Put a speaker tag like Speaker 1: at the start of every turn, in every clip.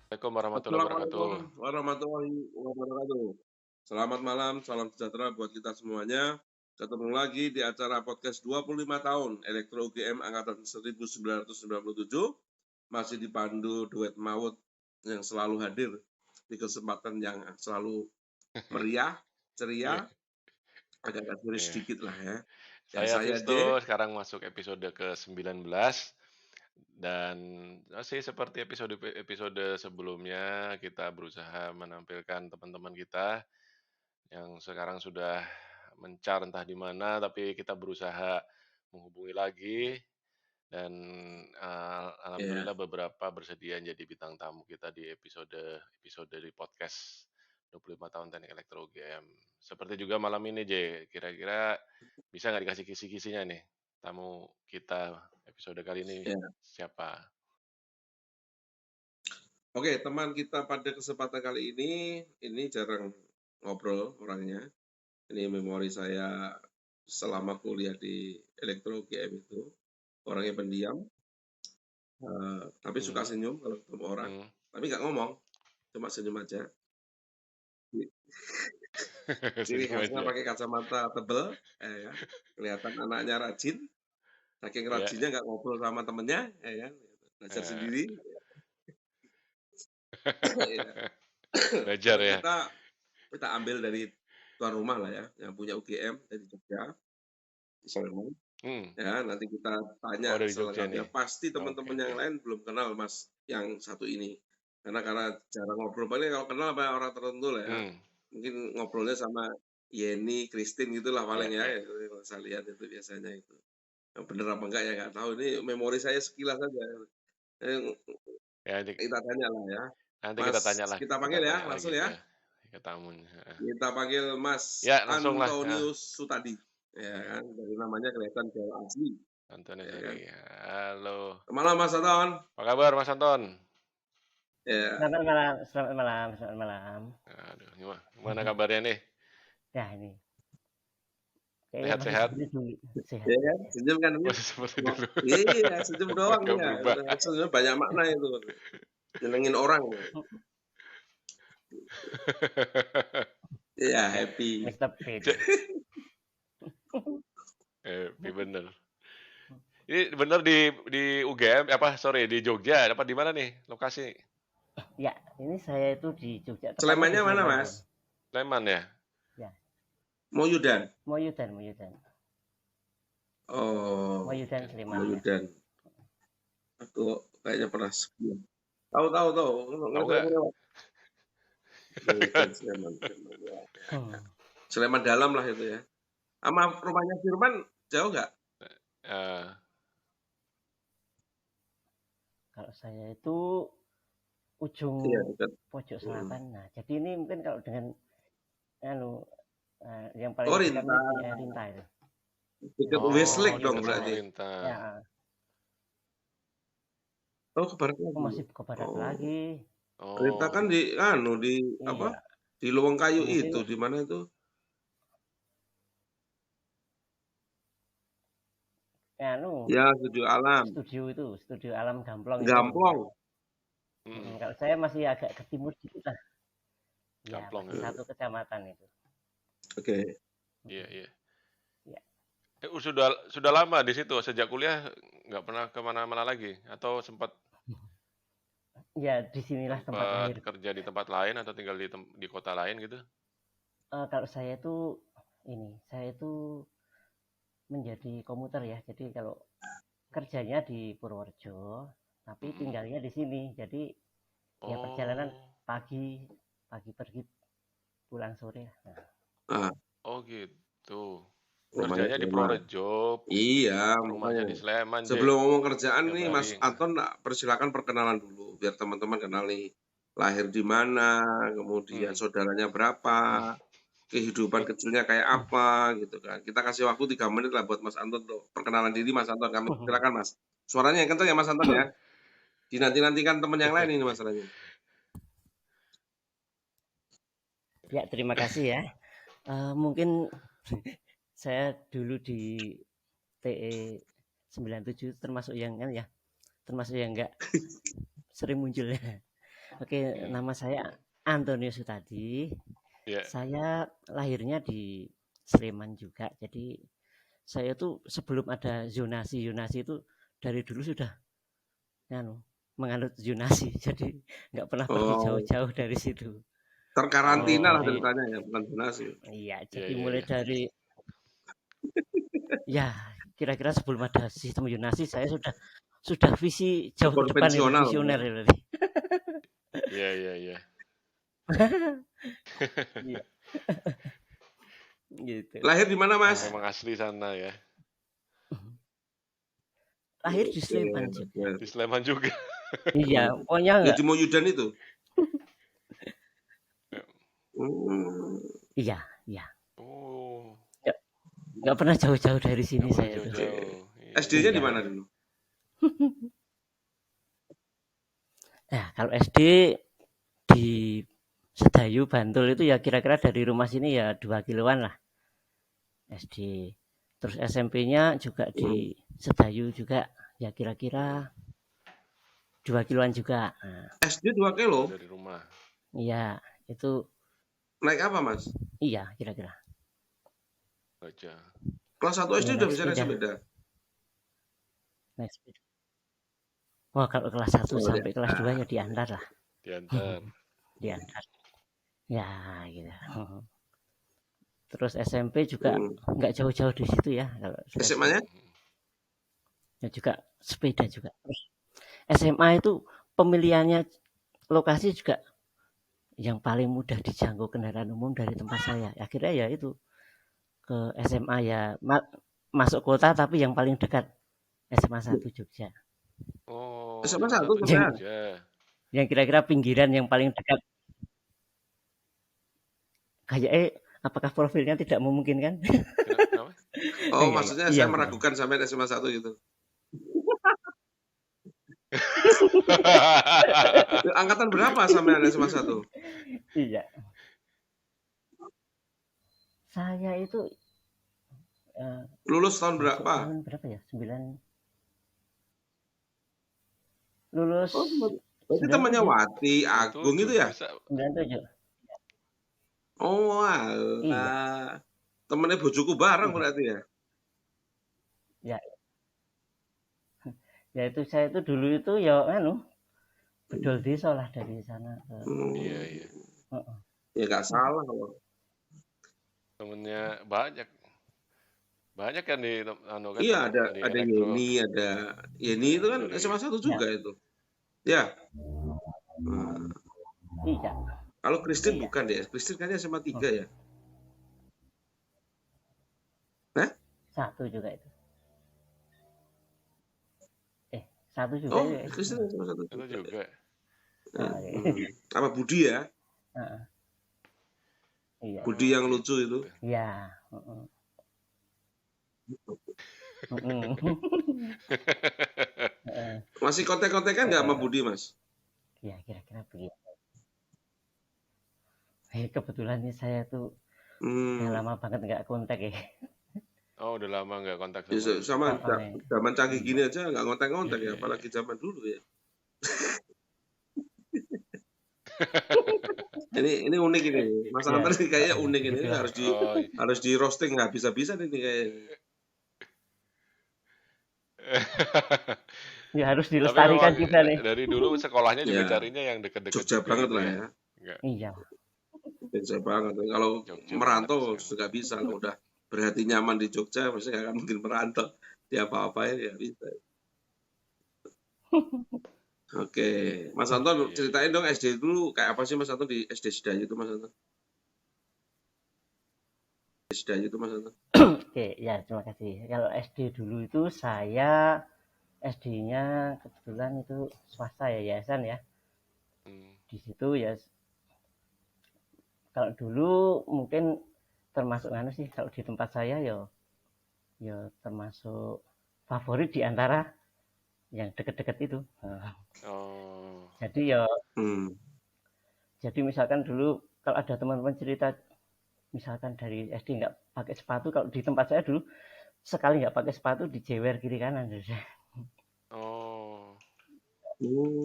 Speaker 1: Assalamualaikum warahmatullahi wabarakatuh.
Speaker 2: Assalamualaikum warahmatullahi wabarakatuh. Selamat malam, salam sejahtera buat kita semuanya. Ketemu lagi di acara podcast 25 tahun Elektro UGM angkatan 1997. Masih dipandu duet maut yang selalu hadir di kesempatan yang selalu meriah,
Speaker 1: Iya,
Speaker 2: ceria, agak serius
Speaker 1: iya.
Speaker 2: sedikit lah ya. Ya
Speaker 1: Saya
Speaker 2: saya
Speaker 1: Visto,
Speaker 2: J.
Speaker 1: sekarang masuk episode ke-19 dan masih seperti episode sebelumnya kita berusaha menampilkan teman-teman kita yang sekarang sudah mencar entah di mana, tapi kita berusaha menghubungi lagi dan
Speaker 2: Ya,
Speaker 1: alhamdulillah beberapa bersedia jadi bintang tamu kita di episode di podcast 25 tahun Teknik Elektro UGM. Seperti juga malam ini, J. Kira-kira bisa nggak dikasih kisi-kisinya nih? Tamu kita episode kali ini
Speaker 2: ya.
Speaker 1: siapa?
Speaker 2: Oke, teman kita pada kesempatan kali ini jarang ngobrol orangnya. Ini memori saya selama kuliah di Elektro UGM itu. Orangnya pendiam, tapi suka
Speaker 1: Hmm,
Speaker 2: senyum kalau ketemu orang.
Speaker 1: hmm.
Speaker 2: Tapi nggak ngomong, cuma senyum aja. Ciri
Speaker 1: Senyum
Speaker 2: khasnya
Speaker 1: aja.
Speaker 2: pakai kacamata tebel, ya. Kelihatan anaknya rajin, saking
Speaker 1: Ya,
Speaker 2: rajinnya nggak ngobrol sama temennya, ya kan. Belajar
Speaker 1: eh,
Speaker 2: sendiri. Ya.
Speaker 1: belajar ya.
Speaker 2: Kita kita ambil dari tuan rumah lah ya, yang punya UGM dari Jogja, di Sleman.
Speaker 1: Hmm.
Speaker 2: Ya, nanti kita
Speaker 1: Oh,
Speaker 2: tanya
Speaker 1: dari Jogja
Speaker 2: selengkapnya.
Speaker 1: nih.
Speaker 2: Pasti
Speaker 1: Oke,
Speaker 2: teman-teman
Speaker 1: oke.
Speaker 2: yang lain belum kenal Mas yang satu ini. Karena jarang ngobrol. Paling kalau kenal sama orang tertentu lah ya.
Speaker 1: Hmm.
Speaker 2: Mungkin ngobrolnya sama Yeni, Christine gitulah
Speaker 1: Ya,
Speaker 2: paling ya.
Speaker 1: ya.
Speaker 2: Itu kalau saya lihat itu biasanya itu. Yang bener apa enggak ya nggak tahu. Ini memori saya sekilas saja. Eh,
Speaker 1: Ya,
Speaker 2: Kita tanya lah ya.
Speaker 1: nanti kita
Speaker 2: Mas,
Speaker 1: tanya lah,
Speaker 2: kita
Speaker 1: kita
Speaker 2: panggil ya,
Speaker 1: tanya lagi
Speaker 2: langsung ya.
Speaker 1: ya ke tamunya. Heeh.
Speaker 2: Kita panggil Mas
Speaker 1: Ya, langsung lah.
Speaker 2: Antonius Sutadi. Ya kan, dari namanya kelihatan Jawa asli.
Speaker 1: Anton
Speaker 2: Ya kan.
Speaker 1: Sari. Halo.
Speaker 2: Malam Mas Anton.
Speaker 1: Apa kabar Mas Anton?
Speaker 2: Ya,
Speaker 3: Selamat malam, selamat malam, selamat malam.
Speaker 1: Aduh, gimana kabarnya nih?
Speaker 3: Ya ini, kayaknya masih
Speaker 1: Sehat-sehat?
Speaker 3: seperti dulu, sehat.
Speaker 2: ya kan? Senyum kan ini?
Speaker 1: Masih seperti dulu.
Speaker 2: Iya, senyum doang
Speaker 1: Gak
Speaker 2: ya.
Speaker 1: berubah.
Speaker 2: Senyum banyak makna itu. Nyenengin orang. Iya, happy.
Speaker 3: Mr. Fit.
Speaker 1: Bener. Ini bener di UGM, apa sorry di Jogja, apa di mana nih lokasi?
Speaker 3: Ya, ini saya itu di Jogja, tepatnya di
Speaker 2: Slemannya mana,
Speaker 3: Sleman.
Speaker 2: Mas?
Speaker 1: Sleman ya?
Speaker 3: Ya,
Speaker 2: Moyudan.
Speaker 3: Moyudan,
Speaker 2: Oh,
Speaker 3: Moyudan Sleman ya.
Speaker 2: Moyudan. Aku kayaknya pernah sebelum. Tahu.
Speaker 1: Tahu nggak?
Speaker 2: Moyudan, Sleman. Ya.
Speaker 3: Hmm.
Speaker 2: Sleman dalam lah itu ya. Sama rumahnya Firman jauh nggak?
Speaker 1: Eh,
Speaker 3: Kalau saya itu ujung
Speaker 2: Iya, dekat.
Speaker 3: pojok selatan. Nah, jadi ini mungkin kalau dengan anu yang paling
Speaker 2: Oh,
Speaker 3: dekat
Speaker 2: Rinta.
Speaker 3: ini Rinta itu.
Speaker 2: Dekat
Speaker 1: oh,
Speaker 2: Westlake dong
Speaker 1: dekat sama
Speaker 2: berarti.
Speaker 1: Lintang.
Speaker 3: Ya,
Speaker 2: Oh, ke barat lagi.
Speaker 3: masih ke barat
Speaker 2: Oh.
Speaker 3: lagi.
Speaker 2: Rinta
Speaker 1: Oh,
Speaker 2: kan di apa?
Speaker 3: Iya,
Speaker 2: Di Lowong Kayu
Speaker 3: mungkin
Speaker 2: itu, di mana itu?
Speaker 3: anu
Speaker 2: Ya, Studio Alam.
Speaker 3: studio Alam Gamplong itu.
Speaker 2: Gamplong.
Speaker 3: Kalau saya masih agak ke timur dikit lah. Ya,
Speaker 1: Gamplong.
Speaker 3: masih satu kecamatan itu.
Speaker 2: Oke.
Speaker 1: Iya.
Speaker 3: Ya.
Speaker 1: Sudah lama di situ sejak kuliah nggak pernah kemana-mana lagi atau sempat
Speaker 3: Ya, disinilah tempat lahir.
Speaker 1: kerja di tempat lain atau tinggal di kota lain gitu?
Speaker 3: Kalau saya itu menjadi komuter ya. Jadi kalau kerjanya di Purworejo, tapi tinggalnya di sini. Jadi ya perjalanan pagi pergi, pulang sore.
Speaker 2: Ah,
Speaker 1: Oh gitu.
Speaker 2: rumahnya
Speaker 1: Kerjanya di
Speaker 2: Sleman.
Speaker 1: Purworejo,
Speaker 2: Iya,
Speaker 1: rumahnya di
Speaker 2: makanya.
Speaker 1: Sleman,
Speaker 2: Sebelum ngomong kerjaan
Speaker 1: Tiap
Speaker 2: nih, Mas
Speaker 1: hari.
Speaker 2: Anton persilakan perkenalan dulu, biar teman-teman kenal nih. Lahir di mana, kemudian saudaranya berapa, kehidupan kecilnya kayak apa, gitu kan. Kita kasih waktu 3 menit lah buat Mas Anton tuh. Perkenalan diri Mas Anton, kami silakan Mas. Suaranya yang kencang ya Mas Anton ya. Dinanti-nantikan teman yang lain ini masalahnya.
Speaker 3: Ya, terima kasih ya. Mungkin saya dulu di TE 97 termasuk yang kan ya, termasuk yang enggak sering muncul ya. Oke, nama saya Antonio Sutadi.
Speaker 1: Ya.
Speaker 3: Saya lahirnya di Sleman juga. Jadi saya tuh sebelum ada zonasi itu dari dulu sudah menganut zonasi. Jadi nggak pernah pergi jauh-jauh dari situ.
Speaker 2: Terkarantina lah ceritanya ya, bukan zonasi.
Speaker 3: Iya, jadi mulai dari ya kira-kira sebelum ada sistem zonasi saya sudah visi jauh ke depan itu, visioner ya berarti.
Speaker 1: Iya.
Speaker 3: Iya. Gitu.
Speaker 2: Lahir di mana, Mas?
Speaker 1: Memang asli sana ya.
Speaker 3: Lahir di Sleman juga.
Speaker 1: Di Sleman juga.
Speaker 3: Iya, pokoknya enggak.
Speaker 2: Di Moyudan itu.
Speaker 3: Iya.
Speaker 1: Oh.
Speaker 3: Enggak pernah jauh-jauh dari sini saya tuh.
Speaker 2: SD-nya di mana dulu?
Speaker 3: Nah, kalau SD di Sedayu, Bantul itu ya kira-kira dari rumah sini ya 2 kiloan lah. SD. Terus SMP-nya juga di Sedayu juga ya kira-kira 2 kiloan juga. Nah.
Speaker 2: SD 2 kilo?
Speaker 1: Dari rumah.
Speaker 3: Iya, itu.
Speaker 2: Naik apa, Mas?
Speaker 3: Iya, kira-kira.
Speaker 1: Baca.
Speaker 2: Kelas 1 SD udah bisa naik sepeda?
Speaker 3: Naik sepeda. Wah, kalau kelas 1 sampai kelas 2 ya diantar lah. Diantar. Ya, gitu. Terus SMP juga nggak jauh-jauh di situ ya. Kalau
Speaker 2: SMA-nya?
Speaker 3: Ya juga sepeda juga. Terus SMA itu pemilihannya lokasi juga yang paling mudah dijangkau kendaraan umum dari tempat saya. Akhirnya ya itu ke SMA ya masuk kota tapi yang paling dekat SMA 1 Jogja.
Speaker 1: Oh,
Speaker 2: SMA 1 Jogja.
Speaker 3: Yang kira-kira pinggiran yang paling dekat. Kayak apakah profilnya tidak memungkinkan?
Speaker 2: Oh, maksudnya saya meragukan sampai SMA 1 gitu. Angkatan berapa sampai SMA 1?
Speaker 3: Iya. Saya itu
Speaker 2: lulus tahun berapa?
Speaker 3: Tahun berapa ya? 9. Lulus.
Speaker 2: Berarti temannya Wati, Agung itu ya?
Speaker 3: 97.
Speaker 2: Oh, alah. Temennya bojoku bareng berarti ya?
Speaker 3: Ya. Ya itu saya itu dulu itu ya bedol desa lah dari sana ke.
Speaker 1: Iya.
Speaker 2: Ya nggak salah kalau.
Speaker 1: Temennya banyak kan di kan.
Speaker 2: Iya, ada Yeni, ada Yeni itu kan SMA 1 juga itu. Ya.
Speaker 3: Iya.
Speaker 2: Kalau Christine bukan deh. Christine kayaknya SMA 3 ya. Hah?
Speaker 3: 1 juga itu. 1 juga.
Speaker 2: Oh, Christine SMA 1
Speaker 1: juga.
Speaker 2: Apa Budi ya?
Speaker 3: Iya.
Speaker 2: Budi yang lucu itu.
Speaker 3: Iya.
Speaker 2: Masih kontek-kontekan nggak sama Budi, Mas?
Speaker 3: Iya, kira-kira begitu. Kebetulan nih saya tuh udah lama banget nggak kontak ya.
Speaker 1: Oh, udah lama nggak kontak
Speaker 2: sama zaman canggih gini aja nggak kontak-kontak ya, apalagi zaman dulu ya. ini unik ini, Mas Anton kayaknya unik ini, harus di roasting nggak bisa-bisa ini kayaknya.
Speaker 3: Ya harus dilestarikan juga nih.
Speaker 1: Dari dulu sekolahnya juga carinya yang deket-deket
Speaker 2: Jogja banget lah ya.
Speaker 3: Iya.
Speaker 2: Jogja banget. Kalau merantau nggak bisa, kalau udah berhati nyaman di Jogja, pasti nggak akan mungkin merantau. Dia apa-apain ya bisa. Oke, Mas Anton ceritain dong SD dulu kayak apa sih Mas Anton di SD Sedayu itu Mas Anton?
Speaker 3: Oke, ya terima kasih. Kalau SD dulu itu saya SD-nya kebetulan itu swasta ya, yayasan ya. Di situ ya kalau dulu mungkin termasuk sih kalau di tempat saya ya termasuk favorit di antara yang deket-deket itu. Jadi ya jadi misalkan dulu kalau ada teman-teman cerita misalkan dari SD nggak pakai sepatu, kalau di tempat saya dulu sekali nggak pakai sepatu dijewer kiri kanan.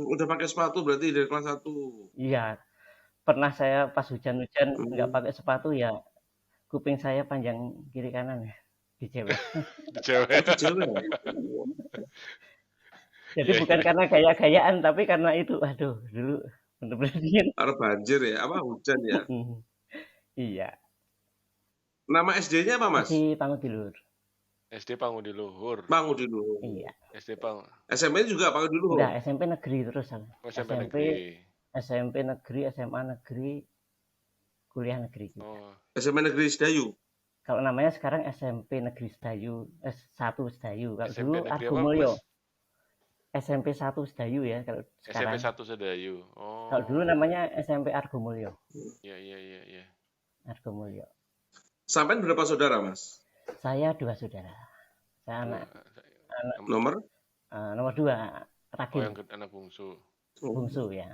Speaker 2: Udah pakai sepatu berarti dari kelas 1.
Speaker 3: Iya, pernah saya pas hujan-hujan nggak pakai sepatu ya, kuping saya panjang kiri kanan ya, dijewet.
Speaker 1: Cewek.
Speaker 2: Cewek.
Speaker 3: Jadi bukan karena gaya-gayaan, tapi karena itu, aduh, dulu bener-bener dingin.
Speaker 2: Karena banjir ya, apa hujan ya?
Speaker 3: Iya.
Speaker 2: Nama SD-nya apa, Mas?
Speaker 3: SD Pangudiluhur.
Speaker 1: SD Pangudiluhur.
Speaker 2: Pangudiluhur.
Speaker 3: Iya.
Speaker 2: SMP juga Pangudiluhur.
Speaker 3: Enggak, SMP negeri terus.
Speaker 1: SMP negeri.
Speaker 3: SMP negeri, SMA negeri, kuliah negeri juga.
Speaker 1: Oh.
Speaker 2: SMP negeri Sedayu.
Speaker 3: Kalau namanya sekarang SMP Negeri Sedayu, S1 Sedayu. Kalau
Speaker 1: SMP
Speaker 3: dulu
Speaker 1: negeri
Speaker 3: Argomulyo.
Speaker 1: apa,
Speaker 3: SMP 1 Sedayu ya kalau sekarang.
Speaker 1: SMP 1 Sedayu. Oh.
Speaker 3: Kalau dulu namanya SMP Argomulyo.
Speaker 1: Iya.
Speaker 3: Argomulyo.
Speaker 2: Sampai berapa saudara, Mas?
Speaker 3: Saya 2 saudara. Saya anak
Speaker 2: nomor
Speaker 3: 2, terakhir.
Speaker 1: Oh, yang anak bungsu.
Speaker 3: Bungsu ya.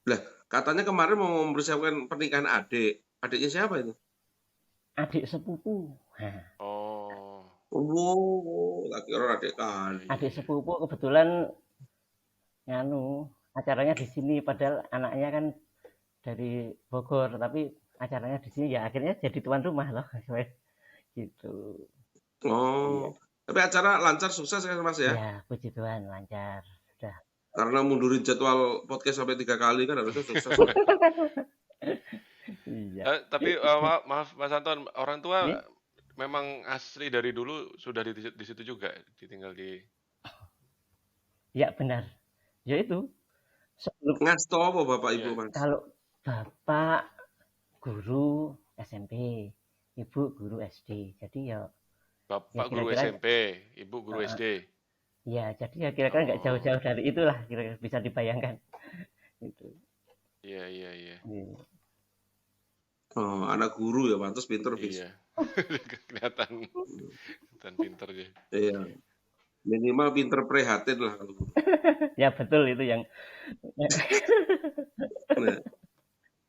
Speaker 2: Lah, katanya kemarin mau mempersiapkan pernikahan adik. Adiknya siapa itu?
Speaker 3: Adik sepupu.
Speaker 1: Oh.
Speaker 2: Tak kira adik kan.
Speaker 3: Adik sepupu kebetulan acaranya di sini, padahal anaknya kan dari Bogor, tapi acaranya di sini ya akhirnya jadi tuan rumah loh. Gitu.
Speaker 2: Oh. Tapi acara lancar, sukses kan, Mas ya?
Speaker 3: Ya, puji Tuhan lancar. Sudah.
Speaker 2: Karena mundurin jadwal podcast sampai 3 kali kan harusnya sukses.
Speaker 3: Iya.
Speaker 1: Tapi maaf Mas Anton, orang tua memang asli dari dulu sudah di situ juga, ditinggal di.
Speaker 3: Ya benar. Ya itu.
Speaker 2: Ngasto apa Bapak Ibu, Mas?
Speaker 3: Kalau Bapak guru SMP, Ibu guru SD. Jadi ya
Speaker 1: Bapak guru SMP, Ibu guru SD.
Speaker 3: Ya, jadi ya kira-kira nggak jauh-jauh dari itulah, kira-kira bisa dibayangkan. Gitu.
Speaker 1: Iya.
Speaker 2: Oh, anak guru ya, pantas pinter.
Speaker 1: Iya. Kelihatan pinter ya.
Speaker 2: Iya. Minimal pinter prihatin lah kalau guru.
Speaker 3: Ya betul itu yang.
Speaker 2: Nah,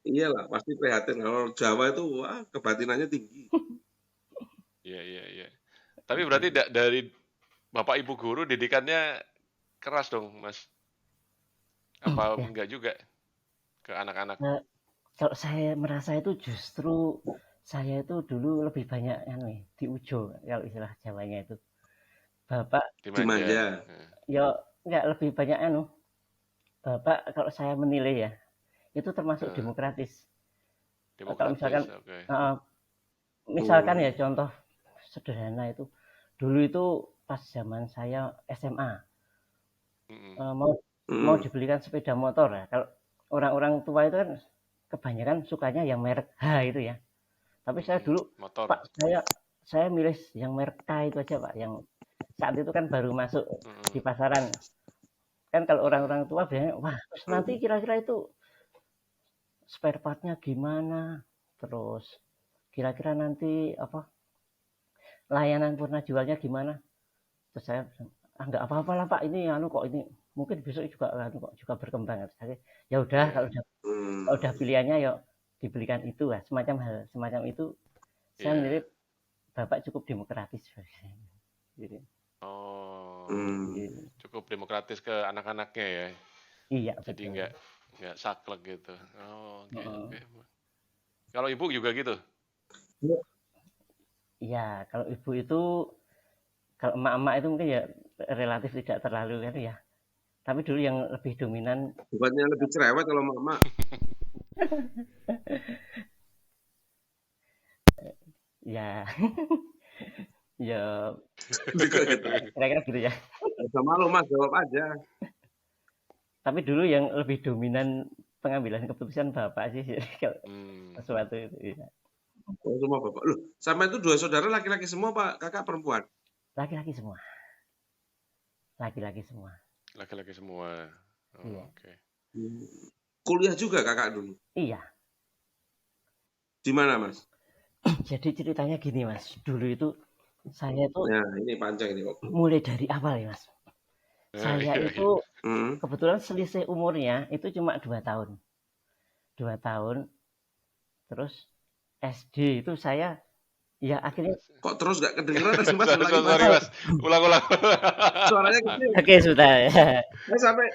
Speaker 2: iyalah, pasti prihatin. Kalau Jawa itu wah kebatinannya tinggi.
Speaker 1: Iya. Tapi berarti dari Bapak Ibu guru didikannya keras dong, Mas? Apa enggak juga ke anak-anak?
Speaker 3: Kalau saya merasa itu justru saya itu dulu lebih banyak diujo, kalau istilah Jawanya itu. Bapak
Speaker 2: dimanja.
Speaker 3: Ya enggak, lebih banyak Bapak kalau saya menilai ya, itu termasuk demokratis. Kalau misalkan ya contoh sederhana itu, dulu itu pas zaman saya SMA, mau dibelikan sepeda motor ya. Kalau orang-orang tua itu kan kebanyakan sukanya yang merek H itu ya. Tapi saya dulu, motor. Pak, saya milih yang merek K itu aja Pak, yang saat itu kan baru masuk di pasaran. Kan kalau orang-orang tua biasanya, wah nanti kira-kira itu spare partnya gimana, terus kira-kira nanti layanan purna jualnya gimana. Terus saya nggak apa-apa lah Pak, ini kok ini mungkin besok juga juga berkembang. Ya udah, kalau udah pilihannya ya dibelikan itu lah, semacam itu. Saya mirip Bapak cukup demokratis. Gitu.
Speaker 1: Cukup demokratis ke anak-anaknya ya.
Speaker 3: Iya.
Speaker 1: Jadi nggak saklek gitu. Okay. Kalau Ibu juga gitu?
Speaker 3: Iya, kalau Ibu itu, kalau emak-emak itu mungkin ya relatif tidak terlalu kan ya. Tapi dulu yang lebih dominan.
Speaker 2: Bukannya lebih cerewet kalau emak-emak?
Speaker 3: Ya. Ya. Kira-kira gitu ya.
Speaker 2: Sama lo Mas, jawab aja.
Speaker 3: Tapi dulu yang lebih dominan pengambilan keputusan Bapak sih sesuatu itu. Ya.
Speaker 2: Oh, semua Bapak. Loh, sama itu 2 saudara laki-laki semua Pak, kakak perempuan?
Speaker 3: Laki-laki semua. Laki-laki semua.
Speaker 1: Laki-laki semua.
Speaker 3: Iya.
Speaker 1: Oke.
Speaker 2: Kuliah juga kakak dulu?
Speaker 3: Iya.
Speaker 2: Di mana Mas?
Speaker 3: Jadi ceritanya gini Mas, dulu itu saya itu.
Speaker 2: Nah, ini panjang ini.
Speaker 3: Mulai dari awal ya Mas. Saya itu kebetulan selisih umurnya itu cuma 2 tahun. 2 tahun. Terus SD itu saya Ya akhirnya.
Speaker 2: Kok terus nggak kedengeran sih Mas?
Speaker 1: Sorry Mas, ulang.
Speaker 2: Suaranya kecil.
Speaker 3: Oke sudah.
Speaker 2: Sampai.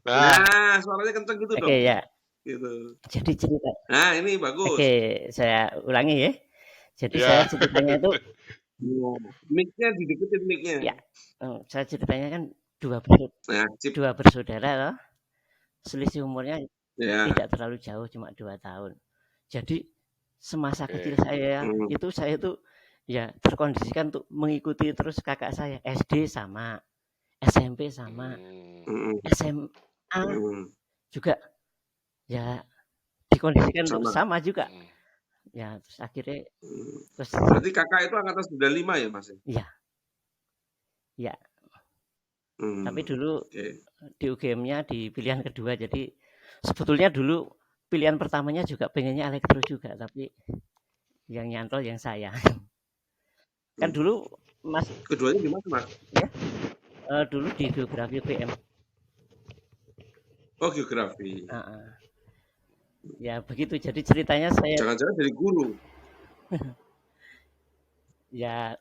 Speaker 1: Nah,
Speaker 2: Nah, suaranya kenceng gitu dong.
Speaker 3: Oke ya.
Speaker 2: Gitu.
Speaker 3: Jadi cerita.
Speaker 2: Nah, ini bagus.
Speaker 3: Oke, saya ulangi ya. Jadi
Speaker 1: ya.
Speaker 3: saya ceritanya itu.
Speaker 2: Mic-nya dideketin mic-nya.
Speaker 3: Ya, saya ceritanya kan dua bersaudara loh. Selisih umurnya tidak terlalu jauh, cuma 2 tahun. Jadi semasa kecil saya saya itu ya terkondisikan untuk mengikuti terus kakak saya. SD sama, SMP sama, SMA juga ya dikondisikan untuk sama juga. Ya terus akhirnya
Speaker 2: berarti kakak itu angkatan 95 ya Mas?
Speaker 3: Iya. Ya. Tapi dulu di UGM-nya di pilihan kedua, jadi sebetulnya dulu pilihan pertamanya juga pengennya elektro juga, tapi yang nyantol yang saya. Kan dulu Mas.
Speaker 2: Keduanya di mana Mas?
Speaker 3: Ya. Dulu di geografi UGM.
Speaker 2: Oh geografi.
Speaker 3: Ya begitu, jadi ceritanya saya.
Speaker 2: Jangan-jangan dari guru.
Speaker 3: Ya.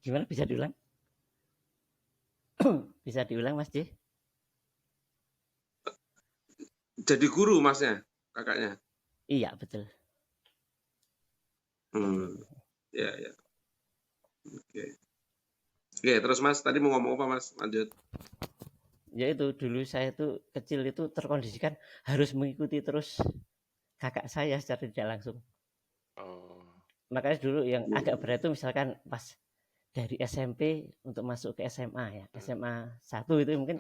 Speaker 3: Gimana, bisa diulang? Bisa diulang Mas J?
Speaker 2: Jadi guru Masnya, kakaknya?
Speaker 3: Iya betul.
Speaker 2: Ya. Oke, terus Mas tadi mau ngomong apa Mas? Lanjut.
Speaker 3: Ya itu dulu saya tuh kecil itu terkondisikan harus mengikuti terus kakak saya secara tidak langsung. Makanya dulu yang agak berat itu misalkan pas dari SMP untuk masuk ke SMA ya, SMA 1 itu mungkin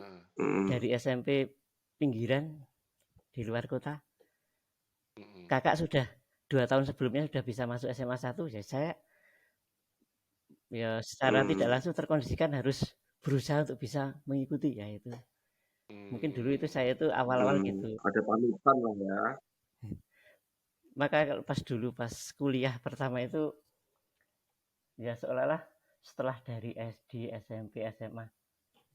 Speaker 3: dari SMP pinggiran di luar kota. Kakak sudah 2 tahun sebelumnya sudah bisa masuk SMA 1, ya saya ya secara tidak langsung terkondisikan harus berusaha untuk bisa mengikuti ya itu. Mungkin dulu itu saya itu awal-awal gitu.
Speaker 2: Ada panutan lah ya.
Speaker 3: Maka pas kuliah pertama itu ya seolah-olah setelah dari SD, SMP, SMA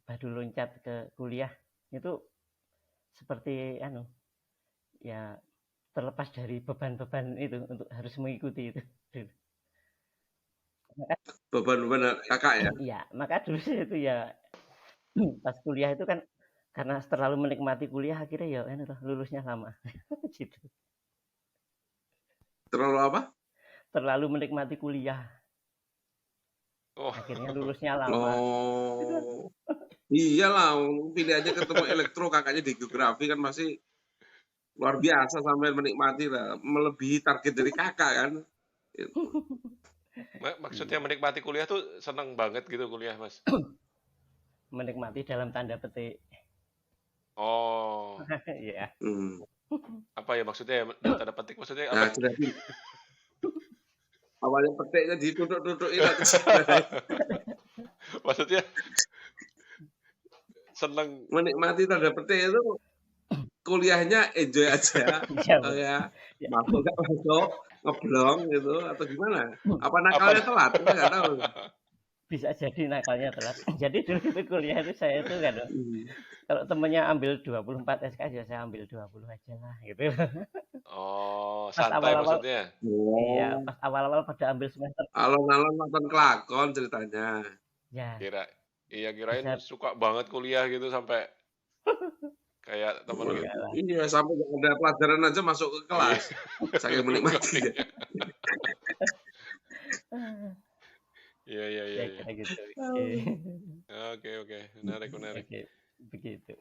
Speaker 3: baru loncat ke kuliah itu seperti ya terlepas dari beban-beban itu untuk harus mengikuti itu.
Speaker 2: Beban-beban kakak ya?
Speaker 3: Iya, maka dulu itu ya pas kuliah itu kan karena terlalu menikmati kuliah akhirnya ya lulusnya lama. Gitu.
Speaker 2: Terlalu apa?
Speaker 3: Terlalu menikmati kuliah. Akhirnya lulusnya lama.
Speaker 2: Iyalah, pilihannya ketemu elektro, kakaknya di geografi kan masih luar biasa sampai menikmati lah, melebihi target dari kakak kan.
Speaker 1: Maksudnya menikmati kuliah tuh seneng banget gitu kuliah Mas?
Speaker 3: Menikmati dalam tanda petik.
Speaker 1: Oh.
Speaker 3: Iya.
Speaker 1: Apa ya maksudnya dalam tanda petik maksudnya apa?
Speaker 2: Awalnya petiknya ditutuk-tutukin.
Speaker 1: Maksudnya seneng
Speaker 2: menikmati tanda petik itu kuliahnya enjoy aja. Ya. Masuk nggak masuk, ngeblong gitu atau gimana? Apa nakalnya telat? Kita nggak tahu.
Speaker 3: Bisa jadi nakalnya telat. Jadi dulu itu kuliah itu saya itu kan kalau temennya ambil 24 SKS ya saya ambil 20 aja lah gitu.
Speaker 1: Oh, santai maksudnya.
Speaker 3: Iya, pas awal-awal pada ambil semester.
Speaker 2: Alon-alon nonton kelakon ceritanya.
Speaker 3: Ya.
Speaker 1: Kirain suka banget kuliah gitu sampai kayak teman gitu.
Speaker 2: Iya, sampai ada pelajaran aja masuk ke kelas. Saking menikmati.
Speaker 1: Iya.
Speaker 3: Gitu.
Speaker 1: Oke. Menarik.
Speaker 3: Begitu.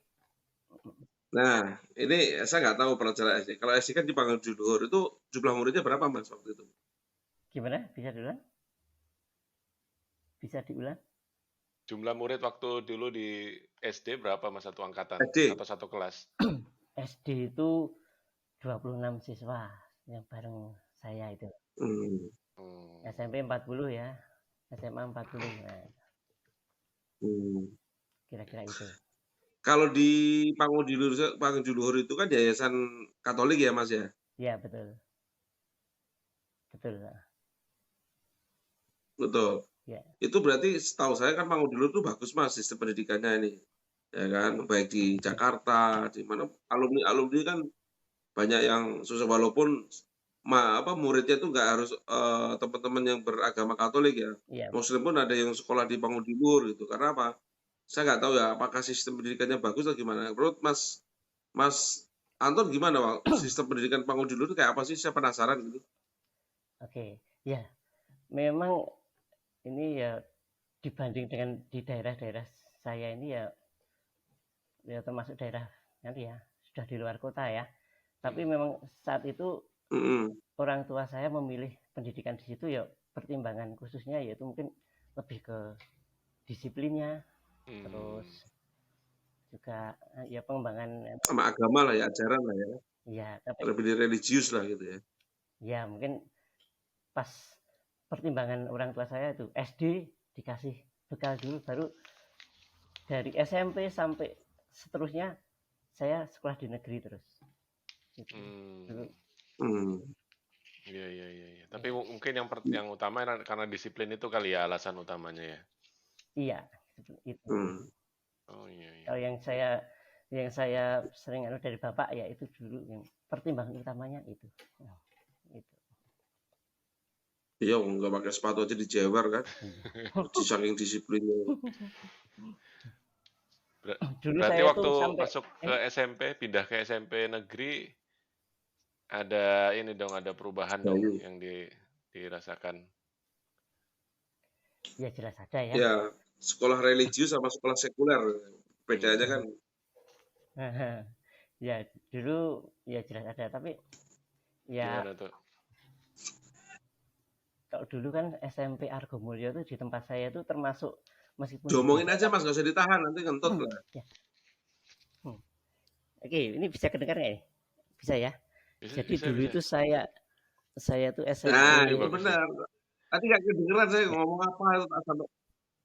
Speaker 1: Nah,
Speaker 2: ini saya nggak tahu pelajaran SD. Kalau SD kan di Panggung Luhur itu jumlah muridnya berapa Mas waktu itu?
Speaker 3: Gimana? Bisa diulang?
Speaker 1: Jumlah murid waktu dulu di SD berapa Mas, satu angkatan atau satu kelas?
Speaker 3: SD itu 26 siswa yang bareng saya itu. SMP 40 ya. SMA 40. Nah. Kira-kira itu.
Speaker 2: Kalau di Panggung Luhur itu kan yayasan Katolik ya Mas ya?
Speaker 3: Iya, betul.
Speaker 2: Ya. Itu berarti setahu saya kan Panggung Luhur itu bagus Mas sistem pendidikannya ini. Ya kan, baik di Jakarta, di mana alumni kan banyak yang susah walaupun muridnya itu nggak harus teman-teman yang beragama Katolik ya.
Speaker 3: Iya.
Speaker 2: Muslim pun ada yang sekolah di Pangudimur gitu. Karena apa? Saya nggak tahu ya apakah sistem pendidikannya bagus atau gimana. Menurut Mas Anton gimana, Pak? Sistem pendidikan Pangudimur itu kayak apa sih? Saya penasaran gitu.
Speaker 3: Oke, ya. Memang ini ya dibanding dengan di daerah-daerah saya ini ya termasuk daerah nanti ya sudah di luar kota ya. Tapi memang saat itu orang tua saya memilih pendidikan di situ ya pertimbangan khususnya yaitu mungkin lebih ke disiplinnya, terus juga ya pengembangan
Speaker 2: sama agama lah ya, ajaran lah ya.
Speaker 3: Iya, tapi
Speaker 2: lebih religius lah gitu ya.
Speaker 3: Ya mungkin pas pertimbangan orang tua saya itu SD dikasih bekal dulu, baru dari SMP sampai seterusnya saya sekolah di negeri terus. Gitu.
Speaker 1: Iya. Tapi mungkin yang utama karena disiplin itu kali ya alasan utamanya ya.
Speaker 3: Iya, itu.
Speaker 1: Oh iya.
Speaker 3: Kalau yang saya sering dari bapak ya itu dulu yang pertimbangan utamanya itu. Itu.
Speaker 2: Iya, nggak pakai sepatu aja dijewer kan? Saking disiplinnya.
Speaker 1: Berarti waktu masuk ke SMP, pindah ke SMP negeri, ada ini dong, ada perubahan dong yang dirasakan.
Speaker 3: Ya jelas ada ya.
Speaker 2: Ya, sekolah religius sama sekolah sekuler beda aja kan.
Speaker 3: Ya dulu ya jelas ada, tapi ya
Speaker 1: gimana tuh?
Speaker 3: Kalau dulu kan SMP Argomulyo itu di tempat saya itu termasuk meskipun
Speaker 2: diomongin aja Mas, nggak usah ditahan, nanti kentut lah.
Speaker 3: Ya. Oke, ini bisa kedengar nggak? Bisa ya. Jadi dulu itu saya tuh SMP.
Speaker 2: Nah, itu benar. Tadi nggak kedengeran saya ngomong apa, sampai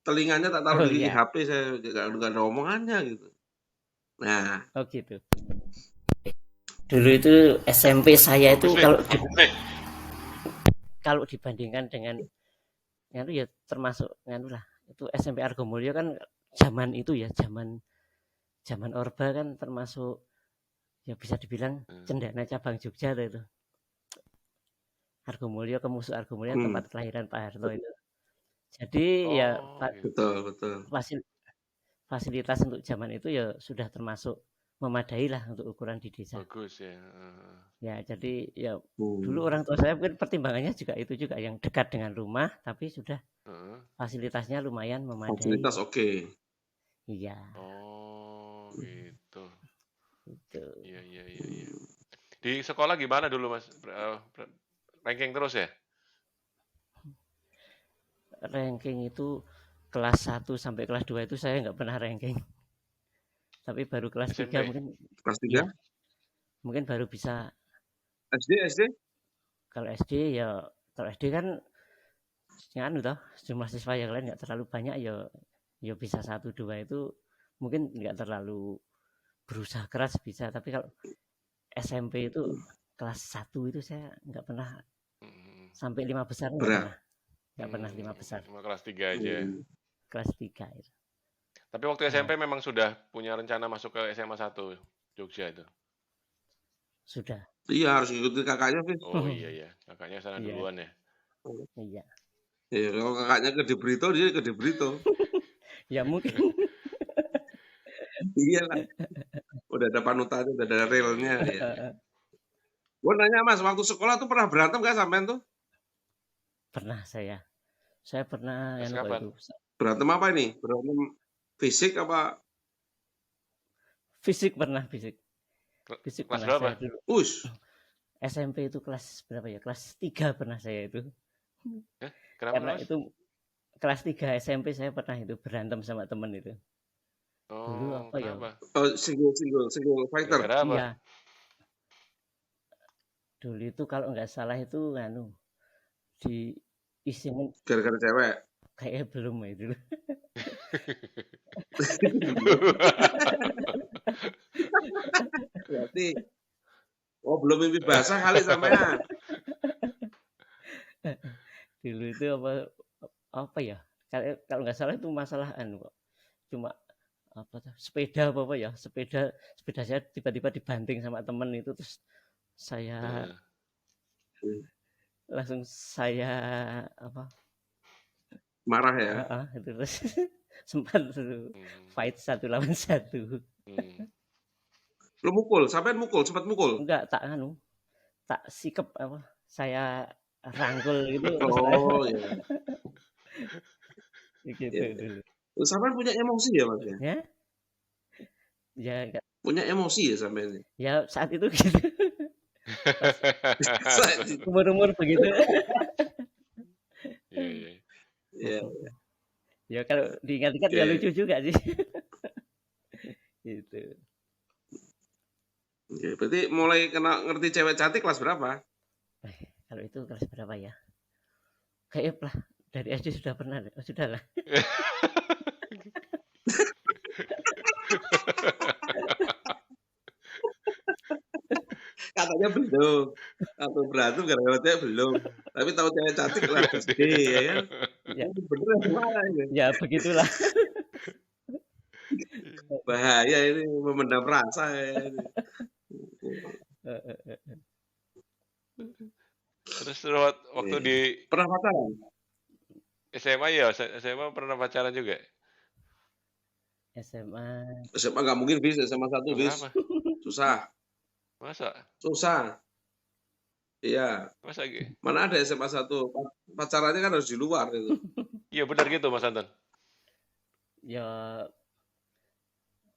Speaker 2: telinganya tak taruh di HP, saya nggak ada omongannya gitu. Nah.
Speaker 3: Oh gitu. Dulu itu SMP saya itu kalau dibandingkan dengan itu ya termasuk lah itu SMP Argomulyo kan zaman itu ya zaman Orba kan termasuk ya bisa dibilang cendana cabang Jogja itu. Argomulyo kemusuh Argomulyo tempat kelahiran Pak Harto itu. Jadi ya
Speaker 2: betul.
Speaker 3: Fasilitas untuk zaman itu ya sudah termasuk memadai lah untuk ukuran di desa.
Speaker 1: Bagus ya.
Speaker 3: Ya jadi ya dulu orang tua saya mungkin pertimbangannya juga itu juga yang dekat dengan rumah tapi sudah fasilitasnya lumayan memadai.
Speaker 2: Fasilitas oke.
Speaker 3: Iya.
Speaker 1: Oh gitu.
Speaker 3: Itu.
Speaker 1: Iya. Di sekolah gimana dulu Mas? Ranking terus ya?
Speaker 3: Ranking itu kelas 1 sampai kelas 2 itu saya nggak pernah ranking. Tapi baru kelas SMP. 3 mungkin.
Speaker 2: Kelas 3? Ya,
Speaker 3: mungkin baru bisa.
Speaker 2: SD?
Speaker 3: Kalau SD kan jumlah siswa yang lain nggak terlalu banyak ya bisa 1, 2 itu mungkin nggak terlalu berusaha keras bisa, tapi kalau SMP itu kelas 1 itu saya nggak pernah sampai 5 besar nggak pernah 5 besar.
Speaker 1: Cuma kelas 3 aja.
Speaker 3: Kelas 3 itu.
Speaker 1: Tapi waktu SMP memang sudah punya rencana masuk ke SMA 1 Jogja itu?
Speaker 2: Sudah. Iya, harus ngikutin kakaknya, Fis.
Speaker 1: Oh iya. Kakaknya sana duluan ya?
Speaker 3: Iya.
Speaker 2: Ya, kalau kakaknya ke De Brito, dia ke De Brito.
Speaker 3: Ya mungkin.
Speaker 2: Iya lah. Udah ada panutannya, udah ada relnya. Ya. Gue nanya Mas, waktu sekolah tuh pernah berantem gak sampean tuh?
Speaker 3: Pernah saya. Saya pernah
Speaker 1: itu.
Speaker 2: Berantem apa ini? Berantem fisik apa?
Speaker 3: Fisik pernah, fisik.
Speaker 1: Kelas berapa?
Speaker 3: SMP itu kelas berapa ya? Kelas 3 pernah saya itu. Karena itu kelas 3 SMP saya pernah itu berantem sama temen itu. Dulu apa ya?
Speaker 2: Single fighter.
Speaker 3: Iya. Dulu itu kalau nggak salah itu diisingin
Speaker 2: gara-gara cewek.
Speaker 3: Kayak belum ya dulu.
Speaker 2: Berarti belum mimpi basah kali sampean.
Speaker 3: Dulu itu apa ya? Kalau nggak salah itu masalah kok. Cuma sepeda apa ya? Sepeda saya tiba-tiba dibanting sama temen itu terus saya langsung saya apa
Speaker 2: Marah ya.
Speaker 3: itu terus sempat fight 1 lawan 1.
Speaker 2: Lu mukul, sampean mukul, sempat mukul.
Speaker 3: Enggak, tak sikep apa saya rangkul gitu.
Speaker 2: Oh iya.
Speaker 3: Gitu
Speaker 2: Iya.
Speaker 3: dulu.
Speaker 2: Sampean punya emosi ya Mas ya?
Speaker 3: Ya? Ya enggak.
Speaker 2: Punya emosi ya sampean?
Speaker 3: Ya saat itu gitu.
Speaker 2: Saat itu.
Speaker 3: Umur-umur begitu.
Speaker 2: Iya.
Speaker 3: Ya kalau diingat-ingat ya lucu juga sih. Gitu.
Speaker 2: Oke, berarti mulai ngerti cewek cantik kelas berapa?
Speaker 3: Kalau itu kelas berapa ya? Kayak lah dari SD sudah pernah, sudah lah.
Speaker 2: Katanya belum. Atau berantem gara-gara cewek belum. Tapi tahu cewek cantik kelas SD ya kan?
Speaker 3: Ya.
Speaker 2: Beneran gimana ini?
Speaker 3: Ya begitulah.
Speaker 2: Bahaya ini, memendam rasa ya.
Speaker 1: Terus waktu di
Speaker 2: pernah pacaran?
Speaker 1: SMA ya, SMA pernah pacaran juga?
Speaker 3: SMA
Speaker 2: nggak mungkin bisa, SMA 1 bis. Susah.
Speaker 1: Masa?
Speaker 2: Susah. Iya.
Speaker 1: Masa gitu?
Speaker 2: Mana ada SMA 1? Pacarannya kan harus di luar itu.
Speaker 1: Iya benar gitu Mas Anton.
Speaker 3: Ya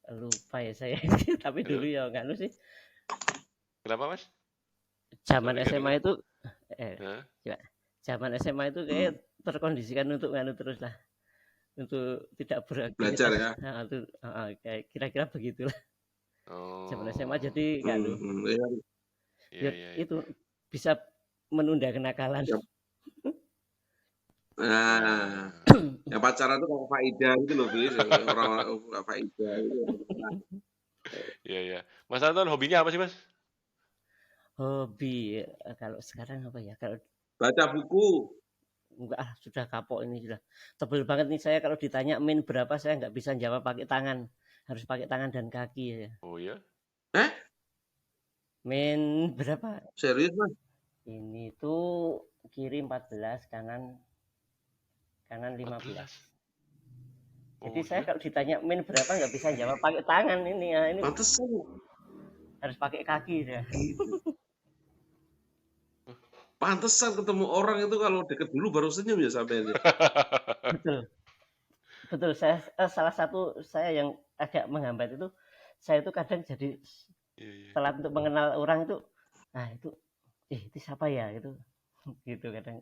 Speaker 3: lupa ya saya. Tapi dulu ya enggak sih.
Speaker 1: Kenapa Mas?
Speaker 3: Zaman SMA itu zaman SMA itu kayak terkondisikan untuk terus lah, untuk tidak
Speaker 2: belajar ya.
Speaker 3: Nah, itu kayak kira-kira begitulah. Zaman SMA jadi itu bisa menunda kenakalan.
Speaker 2: Nah, yang pacaran itu kayak Faida gitu loh, bis. Orang-orang Faida gitu.
Speaker 1: Iya. Mas Anton hobinya apa sih, Mas?
Speaker 3: Hobi kalau sekarang apa ya? Kalau
Speaker 2: baca buku.
Speaker 3: Enggak, sudah kapok ini, sudah tebel banget nih saya. Kalau ditanya min berapa saya nggak bisa jawab pakai tangan, harus pakai tangan dan kaki ya.
Speaker 1: Oh ya?
Speaker 3: Min berapa?
Speaker 2: Serius Mas?
Speaker 3: Ini tuh kiri 14, kanan 15. Jadi saya kalau ditanya min berapa nggak bisa jawab pakai tangan ini ya. Ini
Speaker 2: pantesan
Speaker 3: harus pakai kaki ya.
Speaker 2: Pantesan ketemu orang itu kalau deket dulu baru senyum ya sampai ini.
Speaker 3: Betul. Saya salah satu saya yang agak menghambat itu, saya itu kadang jadi telat untuk mengenal orang itu. Nah itu siapa ya itu, gitu kadang.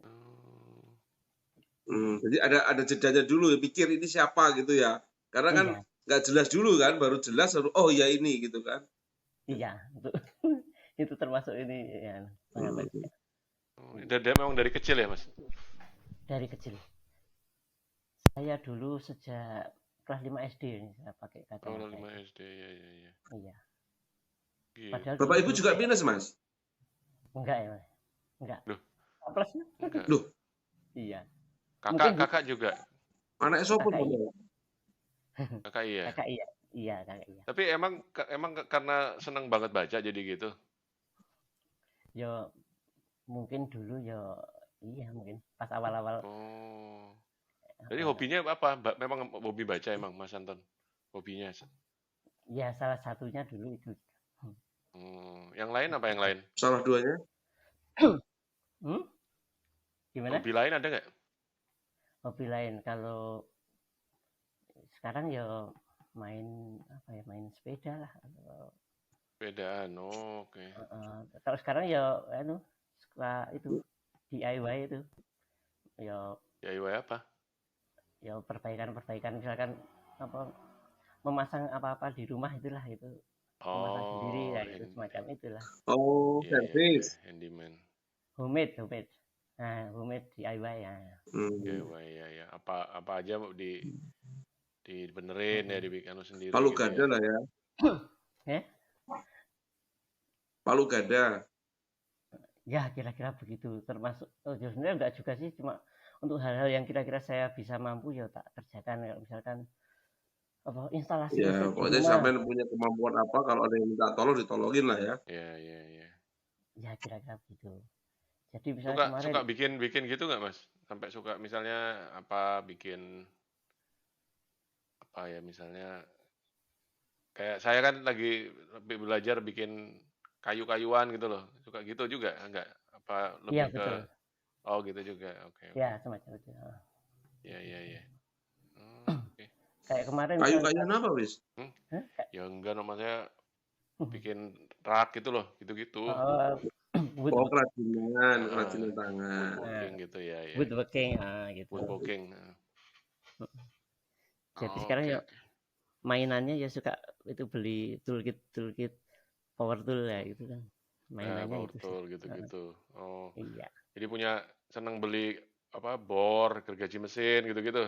Speaker 2: Jadi ada jedanya dulu ya, pikir ini siapa gitu ya. Karena kan nggak jelas dulu kan, baru jelas oh ya ini gitu kan.
Speaker 3: Iya, itu termasuk ini ya menghambat.
Speaker 1: Memang dari kecil ya Mas? Dari
Speaker 3: kecil. Saya dulu sejak kelas 5 SD ini saya pakai kacamata.
Speaker 1: 5 SD, iya.
Speaker 3: Iya.
Speaker 2: Padahal Bapak Ibu juga minus, Mas?
Speaker 3: Enggak ya, Mas. Enggak.
Speaker 1: Loh.
Speaker 3: Plusnya?
Speaker 2: Loh.
Speaker 3: Iya.
Speaker 1: Kakak juga.
Speaker 2: Anak sopo
Speaker 1: Kakak iya.
Speaker 3: Kakak iya. Iya, kakak iya.
Speaker 1: Tapi emang karena senang banget baca jadi gitu.
Speaker 3: Ya mungkin dulu ya iya, mungkin pas awal-awal.
Speaker 1: Jadi hobinya apa? Memang hobi baca emang Mas Anton? Hobinya?
Speaker 3: Ya salah satunya dulu itu.
Speaker 1: Yang lain apa yang lain?
Speaker 2: Salah duanya?
Speaker 3: Gimana?
Speaker 1: Hobi lain ada nggak?
Speaker 3: Hobi lain kalau sekarang ya main sepeda lah.
Speaker 1: Sepedaan, oke.
Speaker 3: Kalau sekarang ya suka itu DIY itu. Ya
Speaker 1: DIY apa?
Speaker 3: Ya perbaikan misalkan memasang apa-apa di rumah itulah itu. Memasang sendiri ya itu semacam itulah.
Speaker 2: Service.
Speaker 1: Handyman.
Speaker 3: Homemade. Nah, homemade DIY ya.
Speaker 1: DIY ya. Apa aja dibenerin ya, dibikin sendiri.
Speaker 2: Palu gada lah ya. Palu gada.
Speaker 3: Ya kira-kira begitu, termasuk sebenarnya enggak juga sih, cuma untuk hal-hal yang kira-kira saya bisa mampu ya tak kerjakan. Kalau misalkan instalasi
Speaker 2: ya pokoknya sampai punya kemampuan apa, kalau ada yang minta tolong ditolongin lah ya.
Speaker 1: Iya.
Speaker 3: Ya kira-kira begitu. Jadi misalnya
Speaker 1: Suka
Speaker 3: kemarin
Speaker 1: bikin gitu nggak Mas? Sampai suka misalnya bikin apa ya misalnya kayak saya kan lagi belajar bikin kayu-kayuan gitu loh. Suka gitu juga enggak? Apa
Speaker 3: iya
Speaker 1: lebih ke
Speaker 3: betul.
Speaker 1: gitu juga. Oke.
Speaker 3: Ya, semacam itu.
Speaker 1: Iya. Oke.
Speaker 3: Kayak kemarin misalnya
Speaker 2: Kayu-kayuan apa, Wis?
Speaker 3: Hah?
Speaker 1: Ya enggak namanya bikin rak gitu loh, gitu-gitu.
Speaker 2: Oh,
Speaker 3: woodworking.
Speaker 2: kerajinan tangan.
Speaker 1: Woodworking gitu ya.
Speaker 3: Woodworking, gitu.
Speaker 1: Woodworking.
Speaker 3: Jadi sekarang ya
Speaker 1: Oke.
Speaker 3: mainannya ya suka itu beli toolkit power tool ya gitu kan. Mainannya
Speaker 1: Power
Speaker 3: itu sih.
Speaker 1: tool gitu-gitu. Oh.
Speaker 3: Iya.
Speaker 1: Jadi senang beli bor, gergaji mesin gitu-gitu.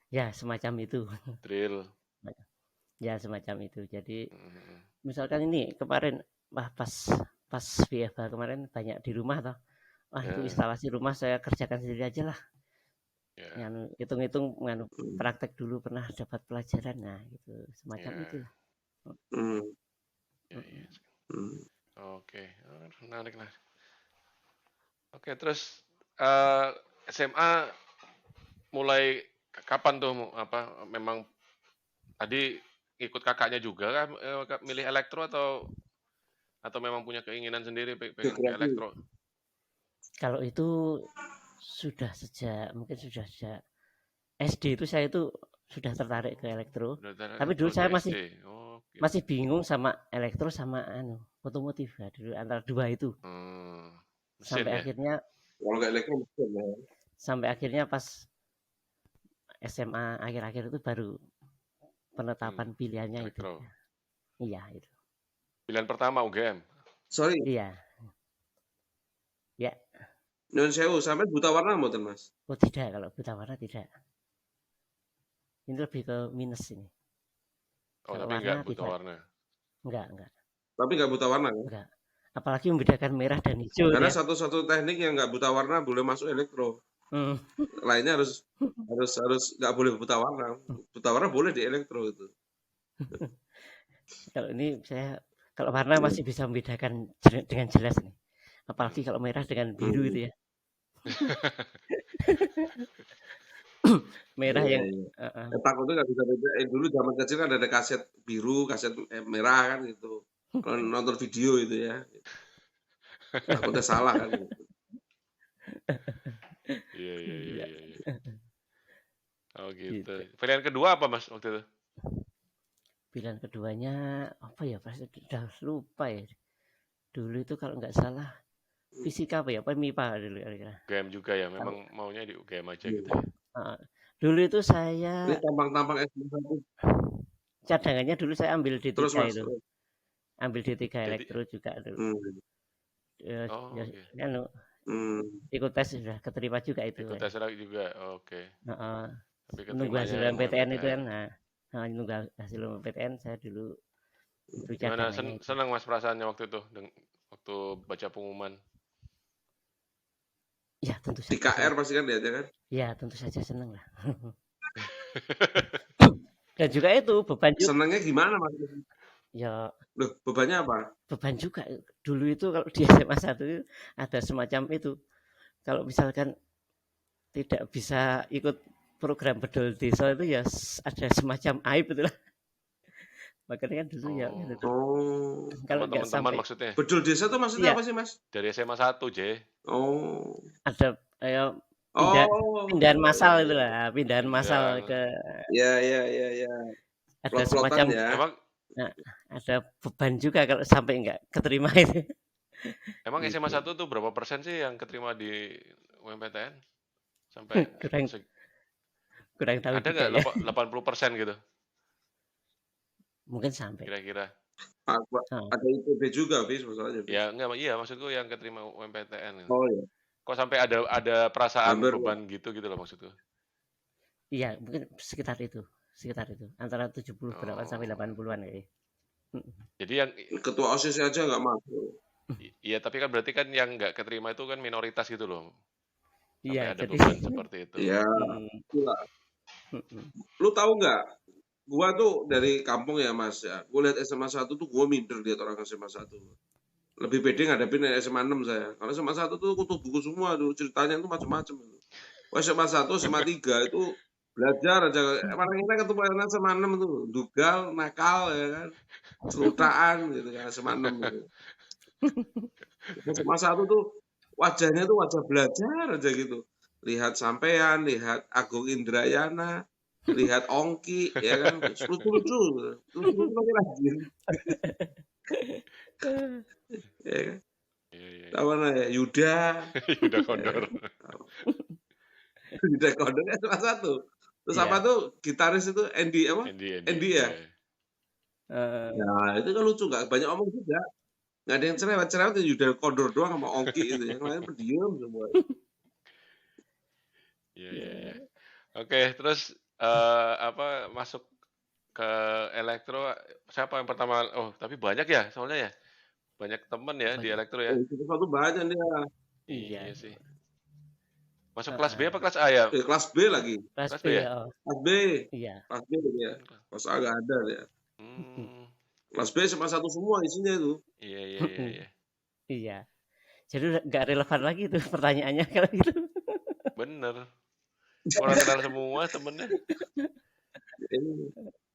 Speaker 3: Ya, semacam itu.
Speaker 1: Drill.
Speaker 3: Ya, semacam itu. Jadi misalkan ini kemarin pas VFH kemarin banyak di rumah toh. Itu instalasi rumah saya kerjakan sendiri aja lah. Yang hitung-hitung praktek dulu pernah dapat pelajaran, nah gitu semacam itu.
Speaker 1: Oke, menarik lah. Oke, terus SMA mulai kapan tuh memang tadi ikut kakaknya juga kan milih elektro atau memang punya keinginan sendiri pengen ke elektro?
Speaker 3: Kalau itu sudah sejak SD itu saya itu sudah tertarik ke elektro. Tapi dulu saya masih bingung sama elektro sama otomotif ya, dulu antara dua itu. Sampai akhirnya
Speaker 2: kalau nggak elektro
Speaker 3: sampai akhirnya pas SMA akhir-akhir itu baru penetapan pilihannya elektro. Itu. Iya itu.
Speaker 1: Pilihan pertama UGM.
Speaker 2: Sorry.
Speaker 3: Iya. Ya.
Speaker 2: Nyun sewu sampai buta warna mboten, Mas?
Speaker 3: Oh tidak, kalau buta warna tidak. Ini lebih ke minus ini.
Speaker 1: Oh, kalau tapi enggak buta warna.
Speaker 3: Enggak.
Speaker 2: Tapi enggak buta warna kan?
Speaker 3: Enggak. Apalagi membedakan merah dan hijau.
Speaker 2: Karena satu-satu teknik yang enggak buta warna boleh masuk elektro. Lainnya harus enggak boleh buta warna. Buta warna boleh di elektro itu.
Speaker 3: Kalau ini saya kalau warna masih bisa membedakan dengan jelas nih. Apalagi kalau merah dengan biru itu ya. Merah yang
Speaker 2: takutnya nggak bisa beda. Dulu zaman kecil kan ada kaset biru, kaset merah kan gitu. Kalau nonton video itu ya, takutnya salah kan.
Speaker 1: Iya. Oh gitu. Pilihan kedua apa Mas waktu itu?
Speaker 3: Pilihan keduanya apa ya? Pasti udah lupa ya. Dulu itu kalau nggak salah fisika apa ya? Apa MIPA dulu kira-kira.
Speaker 1: UGM juga ya, memang maunya di UGM aja gitu ya.
Speaker 3: Dulu itu saya
Speaker 2: tampang-tampang S1.
Speaker 3: Cadangannya dulu saya ambil D3 itu. Ambil D3 elektro juga dulu. Ikut tes sudah keterima juga itu.
Speaker 1: Ikut tes lagi juga. Oke.
Speaker 3: Nunggu hasil MPTN itu kan. Nunggu hasil MPTN saya dulu itu
Speaker 1: gimana senang Mas perasaannya waktu itu waktu baca pengumuman?
Speaker 3: Ya tentu saja.
Speaker 2: Di KR pasti kan lihatnya kan?
Speaker 3: Ya tentu saja senang lah. Dan juga itu beban juga.
Speaker 2: Senangnya gimana Mas?
Speaker 3: Ya.
Speaker 2: Loh, bebannya apa?
Speaker 3: Beban juga. Dulu itu kalau di SMA 1 itu ada semacam itu. Kalau misalkan tidak bisa ikut program bedol desa itu ya ada semacam aib itulah. Makanya kan dulu ya gitu.
Speaker 1: Kalau teman-teman maksudnya.
Speaker 2: Bedol desa itu maksudnya apa sih Mas?
Speaker 1: Dari SMA 1, J.
Speaker 3: Ada pindahan massal itu lah, pindahan massal ke.
Speaker 2: Ya.
Speaker 3: Ada semacam
Speaker 2: ya.
Speaker 3: Ada beban juga kalau sampai enggak keterima itu.
Speaker 1: Emang SMA 1 tuh berapa persen sih yang keterima di UMPTN? Sampai
Speaker 3: kurang tahu.
Speaker 1: Ada nggak ya? 80% gitu?
Speaker 3: Mungkin sampai.
Speaker 1: Kira-kira.
Speaker 2: Ada IPB juga, Bis, masalahnya.
Speaker 1: Ya, iya maksudku yang keterima UMPTN.
Speaker 2: Oh iya.
Speaker 1: Kok sampai ada perasaan beban gitu loh maksudku?
Speaker 3: Iya, mungkin sekitar itu. Antara 70 berapa sampai 80-an kayaknya.
Speaker 1: Jadi yang
Speaker 2: ketua OSIS aja nggak masuk.
Speaker 1: Iya, tapi kan berarti kan yang nggak keterima itu kan minoritas gitu loh.
Speaker 3: Iya,
Speaker 1: ada beban seperti itu.
Speaker 2: Iya. Lu tahu nggak? Gua tuh dari kampung ya Mas ya. Gua lihat SMA 1 tuh gua minder lihat orang SMA 1. lebih pede ngadepin SMA 6 saya. Kalau SMA 1 tuh kutu buku semua tuh, ceritanya tuh macam-macam. Wah, SMA 1, SMA 3 itu belajar aja. Paling kita ketemu anak SMA 6 itu dugal, nakal ya kan. Celutaan gitu kan SMA 6 itu. SMA 1 tuh wajahnya tuh wajah belajar aja gitu. Lihat sampean, lihat Agung Indrayana, lihat Ongki ya kan, lucu-lucu pakai rajin. Ya kan?
Speaker 1: Iya.
Speaker 2: Tahu mana ya? Yuda.
Speaker 1: Yuda Kondor.
Speaker 2: Yuda Kondor SMA 1. Terus apa tuh gitaris itu Andy apa? Andy ya? Ya itu kan lucu, nggak banyak omong juga. Nggak ada yang cerewet Yuda Kondor doang sama Ongki itu. Yang lain pendiam semua.
Speaker 1: Iya. Oke, terus masuk ke elektro siapa yang pertama? Oh, tapi banyak ya soalnya ya. Banyak temen ya di elektro ya.
Speaker 2: Itu banyak dia.
Speaker 1: Iya sih. Masuk kelas B apa kelas A ya?
Speaker 2: Kelas B lagi.
Speaker 3: Kelas B
Speaker 1: ya?
Speaker 2: Kelas B.
Speaker 3: Iya.
Speaker 2: Kelas B ya. Kelas A nggak ada ya. Kelas B SMA 1 semua isinya itu.
Speaker 1: Iya.
Speaker 3: Iya. Jadi nggak relevan lagi tuh pertanyaannya kalau gitu.
Speaker 1: Bener. Orang kenal semua temennya.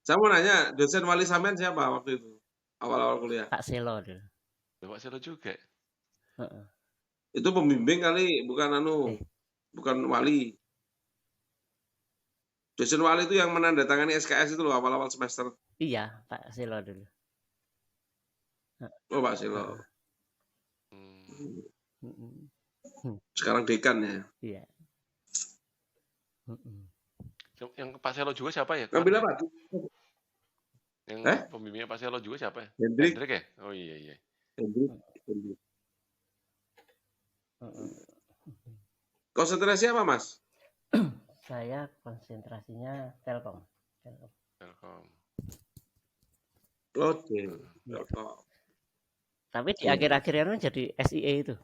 Speaker 2: Saya mau nanya, dosen wali sampean siapa waktu itu? Awal-awal kuliah.
Speaker 3: Pak Selo dulu.
Speaker 1: Pak Selo juga.
Speaker 2: Itu pembimbing kali, bukan bukan wali. Dosen wali itu yang menandatangani SKS itu loh awal-awal semester.
Speaker 3: Iya, Pak Selo dulu.
Speaker 2: Oh, Pak Selo. Sekarang dekan ya.
Speaker 3: Iya.
Speaker 1: Yang Pak Selo juga siapa ya?
Speaker 2: Ngambil apa?
Speaker 1: Yang pembimbingnya Pak Selo juga siapa ya?
Speaker 2: Hendrik
Speaker 1: ya? Oh iya.
Speaker 2: Hendrik. Konsentrasi apa, Mas?
Speaker 3: Saya konsentrasinya Telkom.
Speaker 2: Oke. Telkom.
Speaker 3: Tapi di akhir-akhirnya jadi SIE itu.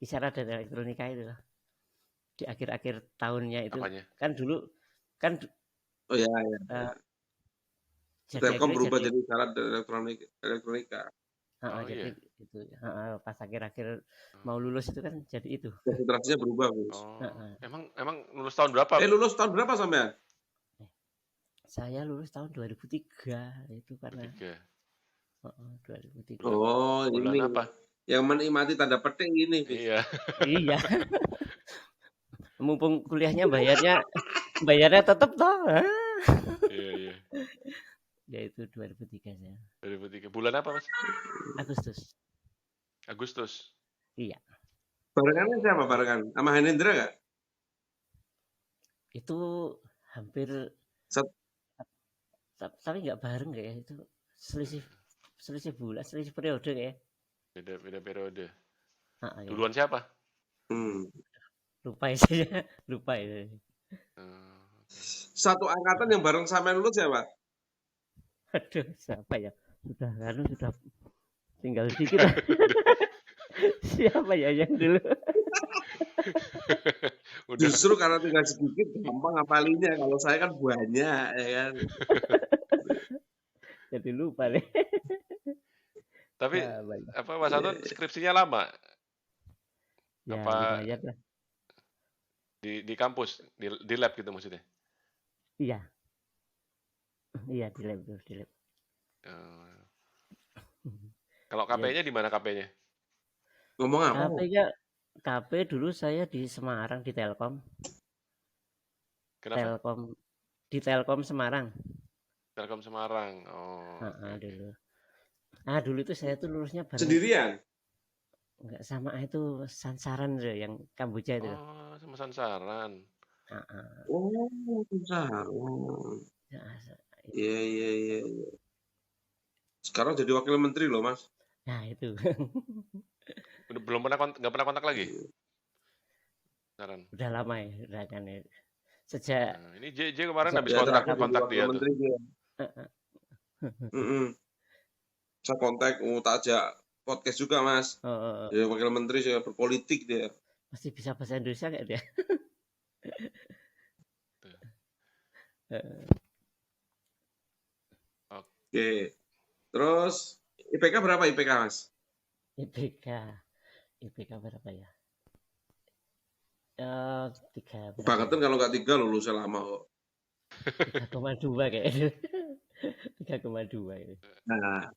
Speaker 3: Isyarat dan elektronika itu lah. Di akhir-akhir tahunnya itu.
Speaker 1: Apanya?
Speaker 3: Kan dulu kan
Speaker 2: oh iya. Telkom berubah jadi isyarat dan elektronika.
Speaker 3: Jadi itu pas akhir-akhir mau lulus itu kan jadi itu.
Speaker 2: Konsentrasinya berubah, Gus.
Speaker 1: Emang lulus tahun berapa?
Speaker 2: Lulus tahun berapa sampean?
Speaker 3: Saya lulus tahun 2003 itu karena 2003.
Speaker 2: Oh,
Speaker 1: bulan
Speaker 2: ini
Speaker 1: apa?
Speaker 2: Yang menikmati tanda petik ini.
Speaker 1: Iya.
Speaker 3: Mumpung kuliahnya bayarnya tetap toh.
Speaker 1: Iya.
Speaker 3: Ya itu 2003 saya.
Speaker 1: 2003. Bulan apa, Mas? Agustus.
Speaker 3: Iya.
Speaker 2: Barengannya siapa barengan? Sama Hanendra nggak?
Speaker 3: Itu hampir tapi nggak bareng kayak itu. Selisih bulan, selisih periode kayak.
Speaker 1: Beda periode.
Speaker 3: Iya.
Speaker 1: Duluan siapa?
Speaker 3: Lupa ya.
Speaker 2: Satu angkatan yang bareng sampean lulus siapa?
Speaker 3: Aduh, siapa ya? Sudah tinggal sedikit. Siapa ya yang dulu?
Speaker 2: Justru karena tinggal sedikit gampang ngapalinya. Kalau saya kan banyak ya kan.
Speaker 3: Jadi lupa deh.
Speaker 1: Tapi Mas Anton skripsinya lama?
Speaker 3: Ya, lumayan lah.
Speaker 1: Di kampus, di lab gitu maksudnya?
Speaker 3: Iya, di lab.
Speaker 1: Kalau KP-nya di mana KP-nya?
Speaker 2: Ngomong apa?
Speaker 3: KP dulu saya di Semarang di Telkom.
Speaker 1: Kenapa?
Speaker 3: Di Telkom Semarang.
Speaker 1: Telkom Semarang.
Speaker 3: Dulu. Dulu itu saya tuh lulusnya bareng.
Speaker 2: Sendirian?
Speaker 3: Enggak, sama itu Sansaran yang Kamboja itu.
Speaker 1: Oh, sama Sansaran.
Speaker 2: Sansaran. Iya. Sekarang jadi wakil menteri loh, Mas.
Speaker 3: Nah, itu.
Speaker 1: Nggak pernah kontak lagi? Saran.
Speaker 3: Udah lama ya, udah kan ya. Sejak
Speaker 1: ini J kemarin habis kontak dia tuh.
Speaker 2: Saya kontak, tak ajak podcast juga, Mas. Dia wakil menteri, saya berpolitik dia.
Speaker 3: Masih bisa bahasa Indonesia nggak dia?
Speaker 2: Oke. Terus IPK berapa IPK, Mas?
Speaker 3: IPK berapa ya? 3 berapa
Speaker 2: Kebangetan
Speaker 3: ya?
Speaker 2: kalau nggak 3 lulusnya lama kok.
Speaker 3: 3,2 kayaknya. 3,2 itu.
Speaker 2: Nah,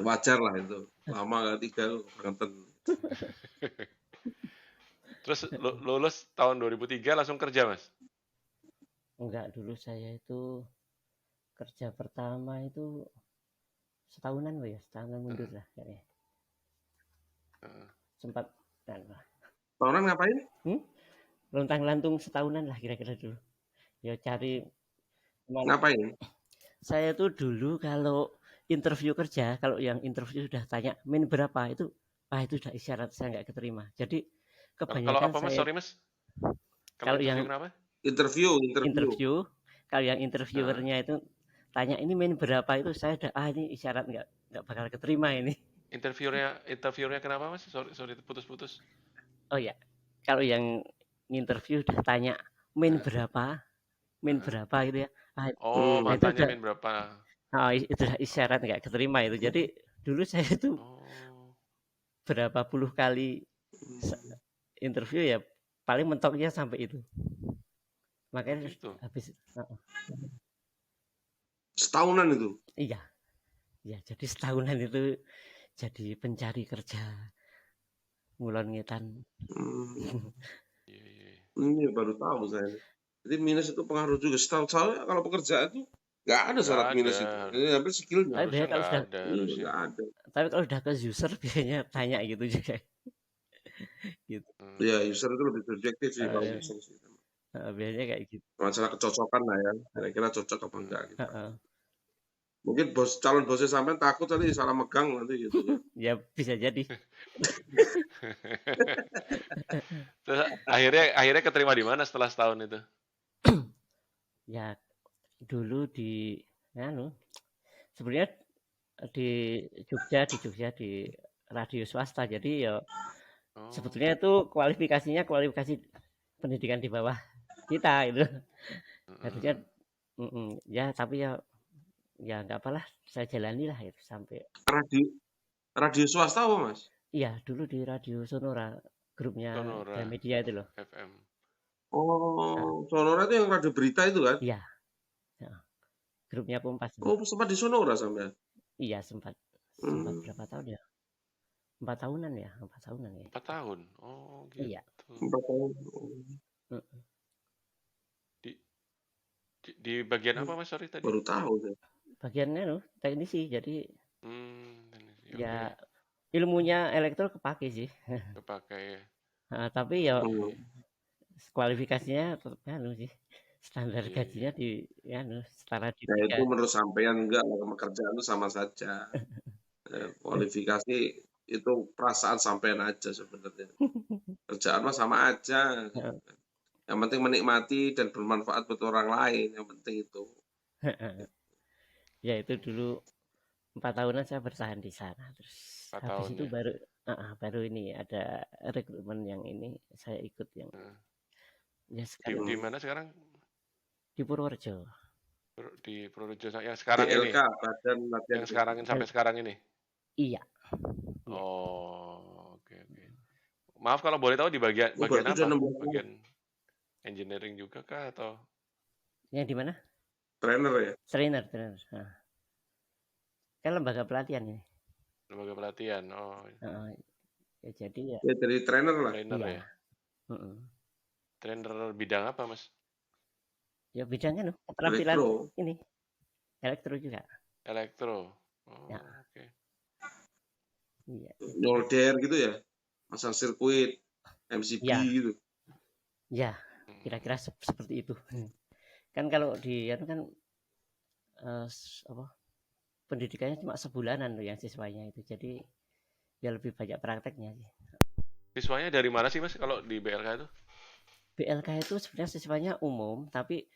Speaker 2: wajar lah itu. Lama nggak 3 kebangetan.
Speaker 1: Terus lulus tahun 2003 langsung kerja, Mas?
Speaker 3: Enggak, dulu saya itu kerja pertama itu setahunan loh ya, setahunan mundur lah kayaknya. Sempat
Speaker 2: Tahunan ngapain?
Speaker 3: lontang-lantung setahunan lah kira-kira dulu. Ya cari
Speaker 2: Ngapain?
Speaker 3: Saya tuh dulu kalau interview kerja, kalau yang interview sudah tanya min berapa itu udah isyarat saya nggak keterima. Jadi
Speaker 1: Kalau
Speaker 3: kebanyakan
Speaker 1: apa, Mas?
Speaker 3: saya
Speaker 1: Sorry, Mas. Kalau
Speaker 3: kalau
Speaker 1: interview
Speaker 3: yang
Speaker 1: kenapa?
Speaker 3: interview kalau yang interviewernya itu tanya ini min berapa itu saya udah ini isyarat nggak bakal keterima ini.
Speaker 1: Interviewernya kenapa, Mas? Sorry putus-putus.
Speaker 3: Oh ya, kalau yang interview udah tanya min berapa gitu ya.
Speaker 1: Kalau
Speaker 3: itu
Speaker 1: tanya
Speaker 3: udah,
Speaker 1: min berapa?
Speaker 3: itu udah isyarat nggak keterima itu. Jadi dulu saya itu berapa puluh kali interview ya paling mentoknya sampai itu. Makanya
Speaker 1: gitu.
Speaker 3: habis
Speaker 2: setahunan itu.
Speaker 3: Iya. Ya, jadi setahunan itu jadi pencari kerja. Ngulon ngetan.
Speaker 2: Ini baru tahu saya. Jadi minus itu pengaruh juga. Setahu saya kalau pekerjaan itu nggak ada syarat minus itu. Ini hampir skillnya.
Speaker 3: Tapi biasanya kalau sudah
Speaker 2: nggak ada.
Speaker 3: Tapi kalau udah ke user biasanya tanya gitu juga. Gitu.
Speaker 2: Ya user itu lebih subjektif sih kalau user sih.
Speaker 3: Biasanya kayak gitu.
Speaker 2: Masalah kecocokan lah ya. Kira-kira cocok apa enggak gitu. Mungkin calon bosnya sampai takut tadi salah megang nanti gitu ya.
Speaker 3: Ya bisa jadi.
Speaker 1: Terus akhirnya keterima di mana setelah setahun itu?
Speaker 3: Ya dulu di sebenarnya di Jogja di radio swasta. Jadi ya sebetulnya itu kualifikasi pendidikan di bawah kita itu. Harusnya ya tapi ya nggak apalah, saya jalani lah itu sampai.
Speaker 2: Radio swasta apa, Mas?
Speaker 3: Iya, dulu di Radio Sonora, grupnya Gramedia itu loh.
Speaker 1: FM.
Speaker 2: Oh, Sonora itu yang radio berita itu kan?
Speaker 3: Iya. Grupnya Kompas.
Speaker 2: Oh, sempat di Sonora sampai?
Speaker 3: Iya, sempat berapa tahun ya? 4 tahunan ya, 4 tahunan ya.
Speaker 1: 4 tahun. Oh, gitu.
Speaker 3: Iya.
Speaker 2: 4 tahun.
Speaker 1: Di bagian apa, Mas? Sorry tadi.
Speaker 2: Baru tahu saya.
Speaker 3: Bagiannya loh, teknisi. Jadi
Speaker 1: teknisi.
Speaker 3: Ya ilmunya elektro kepake sih.
Speaker 1: Kepake ya.
Speaker 3: Tapi ya kualifikasinya tetap sih. Standar gajinya setara di.
Speaker 2: Nah, itu menurut sampean enggak lah, kerjaan itu sama saja. Kualifikasi itu perasaan sampean aja sebenarnya. Kerjaan mah sama aja. Yang penting menikmati dan bermanfaat buat orang lain, yang penting itu.
Speaker 3: Ya itu dulu 4 tahunan saya bertahan di sana. Terus habis itu baru ini ada rekrutmen yang ini saya ikut yang. Ya sekarang
Speaker 1: di mana sekarang?
Speaker 3: Di Purworejo.
Speaker 1: Di Purworejo yang sekarang
Speaker 2: BLK,
Speaker 1: ini.
Speaker 2: Badan Latihan
Speaker 1: yang sekarang sampai sekarang ini.
Speaker 3: Iya.
Speaker 1: Oh, oke. Maaf kalau boleh tahu di bagian apa? Bagian engineering juga kah atau?
Speaker 3: Yang di mana?
Speaker 2: Trainer ya.
Speaker 3: Trainer. Kan lembaga pelatihan ini.
Speaker 1: Lembaga pelatihan. Oh.
Speaker 3: Ya jadi ya.
Speaker 2: Ya dari trainer lah.
Speaker 1: Trainer ya. Trainer bidang apa, Mas?
Speaker 3: Ya bidangnya keterampilan ini. Elektro juga.
Speaker 1: Elektro. Oh, ya. Oke.
Speaker 3: Iya.
Speaker 2: Nyolder gitu ya. Masang sirkuit, MCB gitu.
Speaker 3: Ya, kira-kira seperti itu. Kan kalau di kan pendidikannya cuma sebulanan loh yang siswanya itu. Jadi ya lebih banyak prakteknya sih.
Speaker 1: Siswanya dari mana sih, Mas, kalau di BLK itu?
Speaker 3: BLK itu sebenarnya siswanya umum, tapi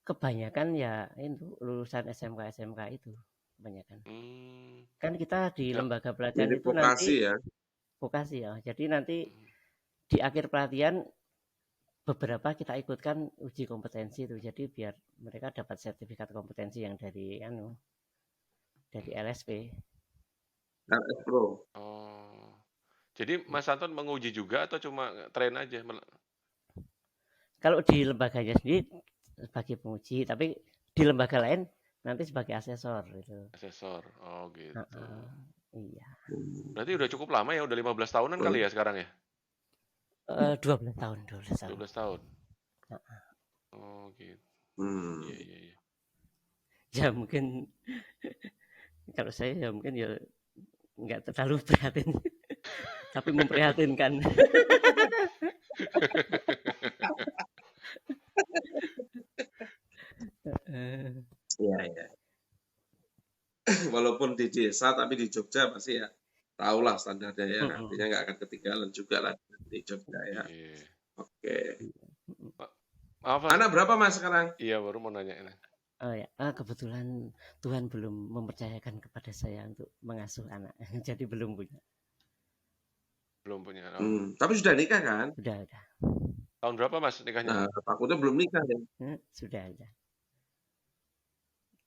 Speaker 3: kebanyakan ya itu lulusan SMK itu kebanyakan. Kan kita di lembaga pelatihan itu nanti vokasi ya. Jadi nanti di akhir pelatihan beberapa kita ikutkan uji kompetensi itu. Jadi biar mereka dapat sertifikat kompetensi yang dari LSP.
Speaker 2: RS Pro.
Speaker 1: Oh. Jadi Mas Anton menguji juga atau cuma train aja?
Speaker 3: Kalau di lembaganya sendiri sebagai penguji, tapi di lembaga lain nanti sebagai asesor gitu.
Speaker 1: Asesor. Oh gitu.
Speaker 3: Iya.
Speaker 1: Berarti udah cukup lama ya, udah 15 tahunan kali ya sekarang ya?
Speaker 3: 12 tahun.
Speaker 1: 12 tahun. Oh gitu. Iya.
Speaker 3: Ya mungkin kalau saya ya mungkin ya nggak terlalu prihatin, tapi memprihatinkan.
Speaker 2: Iya. Walaupun di desa tapi di Jogja pasti ya tahulah standarnya ya, artinya nggak akan ketinggalan juga lah di Jogja ya.
Speaker 1: Iya.
Speaker 2: Oke.
Speaker 1: Maaf,
Speaker 2: Anak berapa Mas sekarang?
Speaker 1: Iya, baru mau nanya ini.
Speaker 3: Oh ya, kebetulan Tuhan belum mempercayakan kepada saya untuk mengasuh anak, jadi belum punya.
Speaker 1: Belum punya.
Speaker 2: Tapi sudah nikah kan?
Speaker 3: Sudah.
Speaker 1: Tahun berapa Mas nikahnya?
Speaker 2: Takutnya belum nikah ya?
Speaker 3: Sudah ada.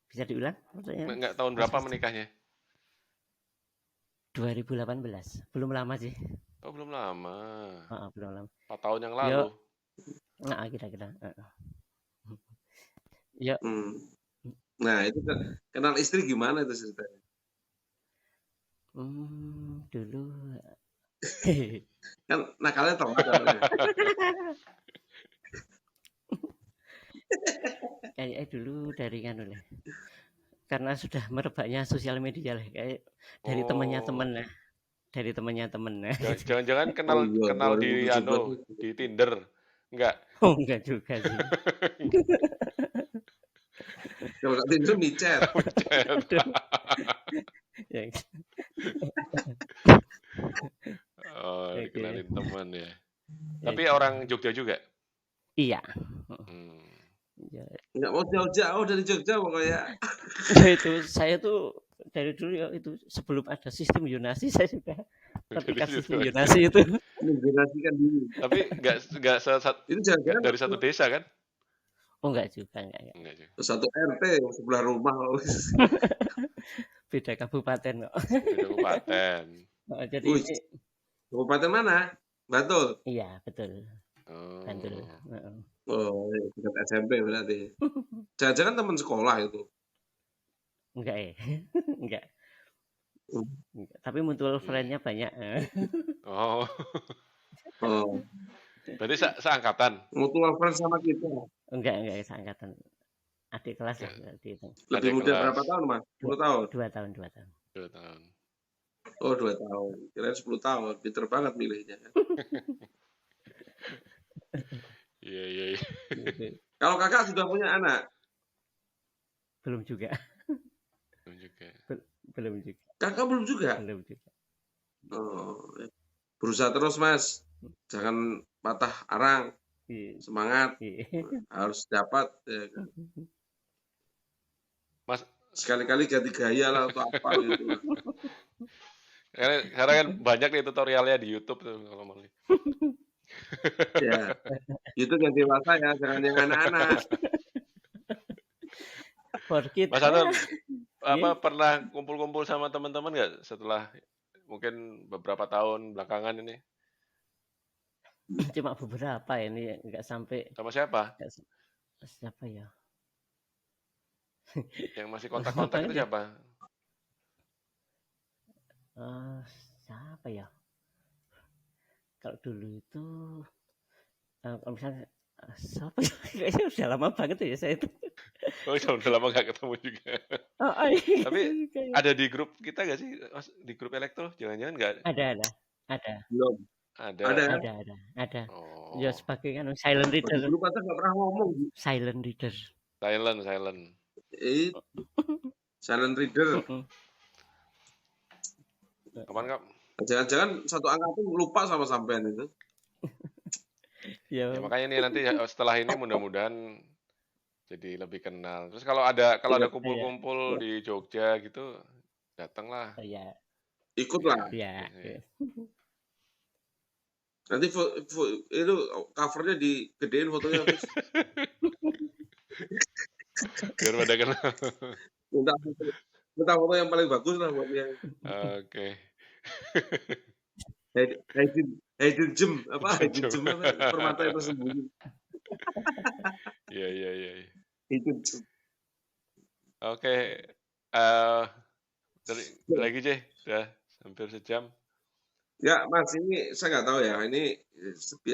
Speaker 3: Bisa diulang?
Speaker 1: Enggak, tahun berapa menikahnya?
Speaker 3: 2018. Belum lama sih.
Speaker 1: Oh, belum lama.
Speaker 3: Belum lama.
Speaker 1: 4 tahun yang lalu.
Speaker 3: Kira-kira. Ya.
Speaker 2: Nah, itu kenal istri gimana itu ceritanya?
Speaker 3: Dulu
Speaker 2: kan nakalnya telat.
Speaker 3: Kayak dulu dari karena sudah merebaknya sosial media lah, kayak dari temannya temen lah. Dari temannya temen.
Speaker 1: Jangan-jangan kenal di Tinder. Enggak.
Speaker 3: Oh, enggak juga sih.
Speaker 2: Kalau nggak Tinder micet.
Speaker 1: Oh, dikenalin teman ya. Tapi orang Jogja juga?
Speaker 3: Iya.
Speaker 2: Nggak mau jauh-jauh dari Jogja pokoknya.
Speaker 3: Itu saya tuh dari dulu ya, itu sebelum ada sistem zonasi saya sudah ketika sistem zonasi itu.
Speaker 2: Menzonasikan diri.
Speaker 1: Tapi nggak dari satu desa kan?
Speaker 3: Oh, enggak juga.
Speaker 2: Satu RT sebelah rumah.
Speaker 3: Beda kabupaten kok.
Speaker 1: Beda kabupaten.
Speaker 3: Jadi
Speaker 2: kabupaten mana? Bantul?
Speaker 3: Iya, betul. Bantul.
Speaker 2: Oh, dekat SMP berarti. Jangan-jangan teman sekolah itu?
Speaker 3: Enggak. Tapi mutual friend-nya banyak.
Speaker 1: Oh. Berarti seangkatan?
Speaker 2: Mutual friend sama kita?
Speaker 3: Enggak seangkatan. Adik kelas lah berarti itu.
Speaker 2: Lebih muda berapa tahun, Mas? 10 tahun?
Speaker 3: 2 tahun.
Speaker 1: 2 tahun.
Speaker 2: Oh, 2 tahun. Kirain 10 tahun. Pinter banget milihnya.
Speaker 1: Iya.
Speaker 2: Kalau kakak sudah punya anak?
Speaker 3: Belum juga. Kakak
Speaker 2: belum juga?
Speaker 3: Belum juga.
Speaker 2: Oh, berusaha terus, Mas. Jangan patah arang. Semangat. Harus dapat. Ya kan?
Speaker 1: Mas,
Speaker 2: sekali-kali ganti gaya lah atau apa gitu.
Speaker 1: Karena kan banyak nih tutorialnya di YouTube tuh kalau mau.
Speaker 2: Ya, itu yang dewasa ya, jangan yang anak-anak.
Speaker 1: Mas Anton, pernah kumpul-kumpul sama teman-teman nggak setelah mungkin beberapa tahun belakangan ini?
Speaker 3: Cuma beberapa ini, nggak sampai.
Speaker 1: Sama siapa?
Speaker 3: Siapa ya?
Speaker 1: Yang masih kontak-kontak itu siapa?
Speaker 3: Siapa ya? Kalau dulu itu, kalau misalnya siapa ya? Kayaknya udah lama banget ya saya itu.
Speaker 1: Oh, udah lama nggak ketemu juga. Tapi ada di grup kita nggak sih? Di grup elektro? Jangan-jangan nggak?
Speaker 3: Ada.
Speaker 2: Belum.
Speaker 3: Ada. Oh. Ya sebagai kan silent reader.
Speaker 2: Dulu kata nggak pernah ngomong.
Speaker 3: Silent reader.
Speaker 1: Silent.
Speaker 2: Silent reader.
Speaker 1: Kapan Kak?
Speaker 2: Jangan-jangan satu angkatan lupa sama sampean itu.
Speaker 3: Ya,
Speaker 1: makanya nih nanti setelah ini mudah-mudahan jadi lebih kenal. Terus kalau ada kumpul-kumpul di Jogja gitu, datanglah.
Speaker 3: Iya.
Speaker 2: Ikutlah.
Speaker 3: Iya.
Speaker 2: Nanti itu covernya digedein fotonya.
Speaker 1: Biar pada kenal.
Speaker 2: foto yang paling bagus lah buat yang
Speaker 1: Oke.
Speaker 2: hidden gem permata yang tersembunyi.
Speaker 1: Iya.
Speaker 2: Hidden gem.
Speaker 1: Oke. Lagi Jay, udah hampir sejam.
Speaker 2: Ya Mas, ini saya nggak tahu ya, ini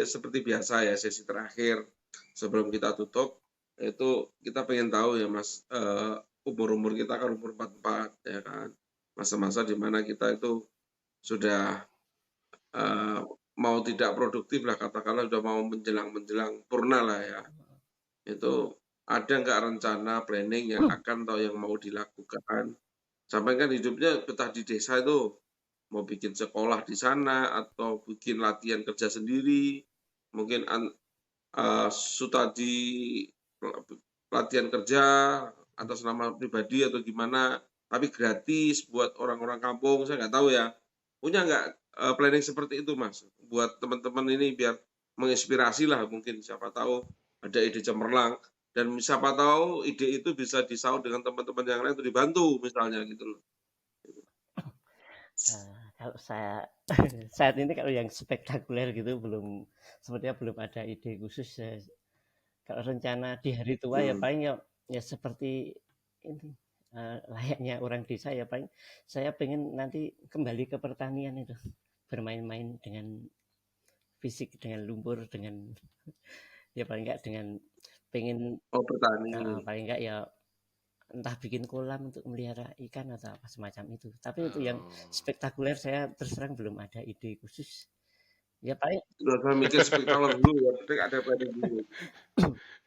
Speaker 2: seperti biasa ya sesi terakhir sebelum kita tutup, itu kita pengen tahu ya Mas, umur kita kan umur 44 ya kan, masa-masa di mana kita itu sudah mau tidak produktif lah, katakanlah sudah mau menjelang purna lah ya. Itu ada nggak rencana planning yang akan atau yang mau dilakukan? Sampai kan hidupnya betah di desa itu, mau bikin sekolah di sana atau bikin latihan kerja sendiri, mungkin Sutadi latihan kerja atas nama pribadi atau gimana, tapi gratis buat orang-orang kampung, saya nggak tahu ya. Punya nggak planning seperti itu Mas? Buat teman-teman ini biar menginspirasi lah, mungkin siapa tahu ada ide cemerlang, dan siapa tahu ide itu bisa disaut dengan teman-teman yang lain untuk dibantu misalnya gitu loh.
Speaker 3: Kalau saya saat ini kalau yang spektakuler gitu sepertinya belum ada ide khusus ya. Kalau rencana di hari tua ya paling ya seperti ini layaknya orang desa ya paling saya pengen nanti kembali ke pertanian itu, bermain-main dengan fisik, dengan lumpur, dengan ya paling enggak dengan pengen
Speaker 2: bertani.
Speaker 3: paling enggak ya entah bikin kolam untuk melihara ikan atau apa semacam itu. Tapi untuk yang spektakuler saya terus terang belum ada ide khusus. Ya paling
Speaker 2: Udah saya mikir spektakuler dulu ya, penting ada planning dulu.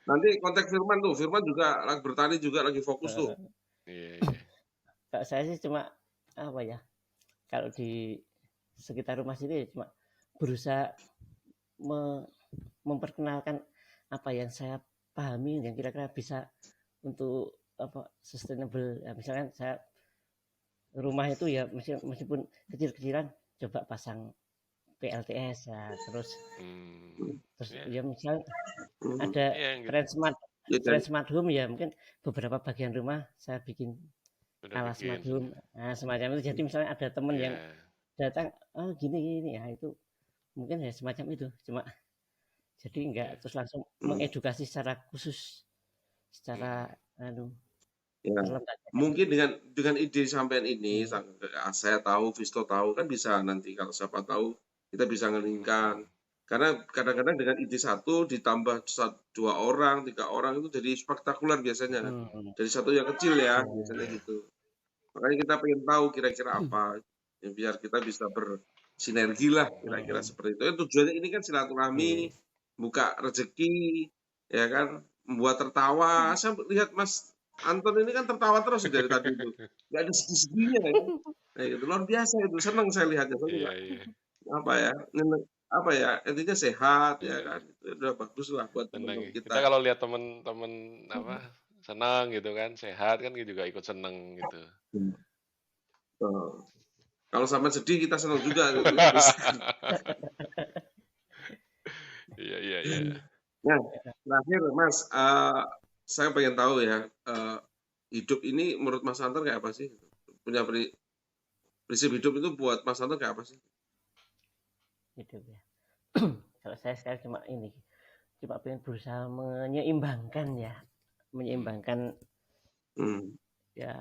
Speaker 2: Nanti kontak Firman juga lagi bertani juga lagi fokus tuh.
Speaker 1: Iya.
Speaker 3: Kalau saya sih cuma apa ya? Kalau di sekitar rumah sini cuma berusaha memperkenalkan apa yang saya pahami yang kira-kira bisa untuk apa sustainable ya, misalkan saya rumah itu ya meskipun kecil-kecilan coba pasang PLTS ya, terus ya misal ada trend smart home ya, mungkin beberapa bagian rumah saya bikin ala smart home semacam itu. Jadi misalnya ada teman yang datang gini ya, itu mungkin ya semacam itu, cuma jadi enggak terus langsung mengedukasi secara khusus secara
Speaker 2: ya. Mungkin dengan ide sampean ini saya tahu, Visto tahu, kan bisa nanti kalau siapa tahu kita bisa ngelingkan. Karena kadang-kadang dengan ide satu ditambah 2 orang, 3 orang itu jadi spektakuler biasanya kan. Dari satu yang kecil ya biasanya gitu. Makanya kita pengen tahu kira-kira apa ya, biar kita bisa bersinergi lah kira-kira seperti itu. Tujuannya ini kan silaturahmi, buka rezeki, ya kan, membuat tertawa. Saya lihat Mas Anton ini kan tertawa terus dari tadi itu, nggak ada sedih-sedihnya ya. Nah, itu luar biasa itu, senang saya lihatnya. Apa ya, intinya sehat ya kan, itu udah bagus lah buat teman-teman kita.
Speaker 1: Kita kalau lihat teman-teman apa senang gitu kan, sehat kan juga ikut senang gitu.
Speaker 2: Kalau sampai sedih kita senang juga.
Speaker 1: Iya.
Speaker 2: Nah, terakhir Mas, saya pengen tahu ya, hidup ini menurut Mas Anton kayak apa sih? Punya prinsip hidup itu buat Mas Anton kayak apa sih?
Speaker 3: Hidup ya. Kalau saya sekarang cuma pengen berusaha menyeimbangkan ya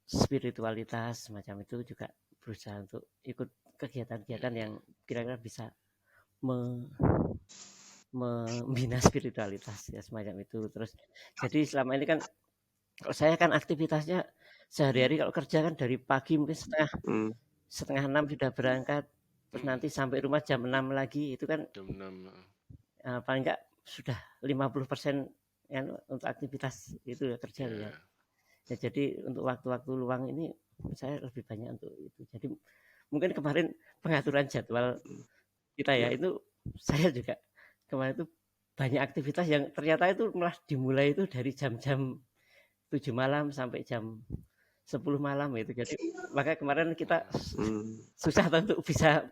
Speaker 3: spiritualitas semacam itu, juga berusaha untuk ikut kegiatan-kegiatan yang kira-kira bisa membina spiritualitas ya semacam itu. Terus jadi selama ini kan kalau saya kan aktivitasnya sehari-hari kalau kerja kan dari pagi mungkin setengah 6 sudah berangkat, terus nanti sampai rumah jam 6 lagi, itu kan
Speaker 1: jam 6
Speaker 3: paling enggak sudah 50% yang untuk aktivitas itu ya kerja ya. Jadi untuk waktu-waktu luang ini saya lebih banyak untuk itu. Jadi mungkin kemarin pengaturan jadwal kita ya itu saya juga kemarin itu banyak aktivitas yang ternyata itu malah dimulai itu dari jam-jam 7 malam sampai jam 10 malam itu. Jadi makanya kemarin kita susah untuk bisa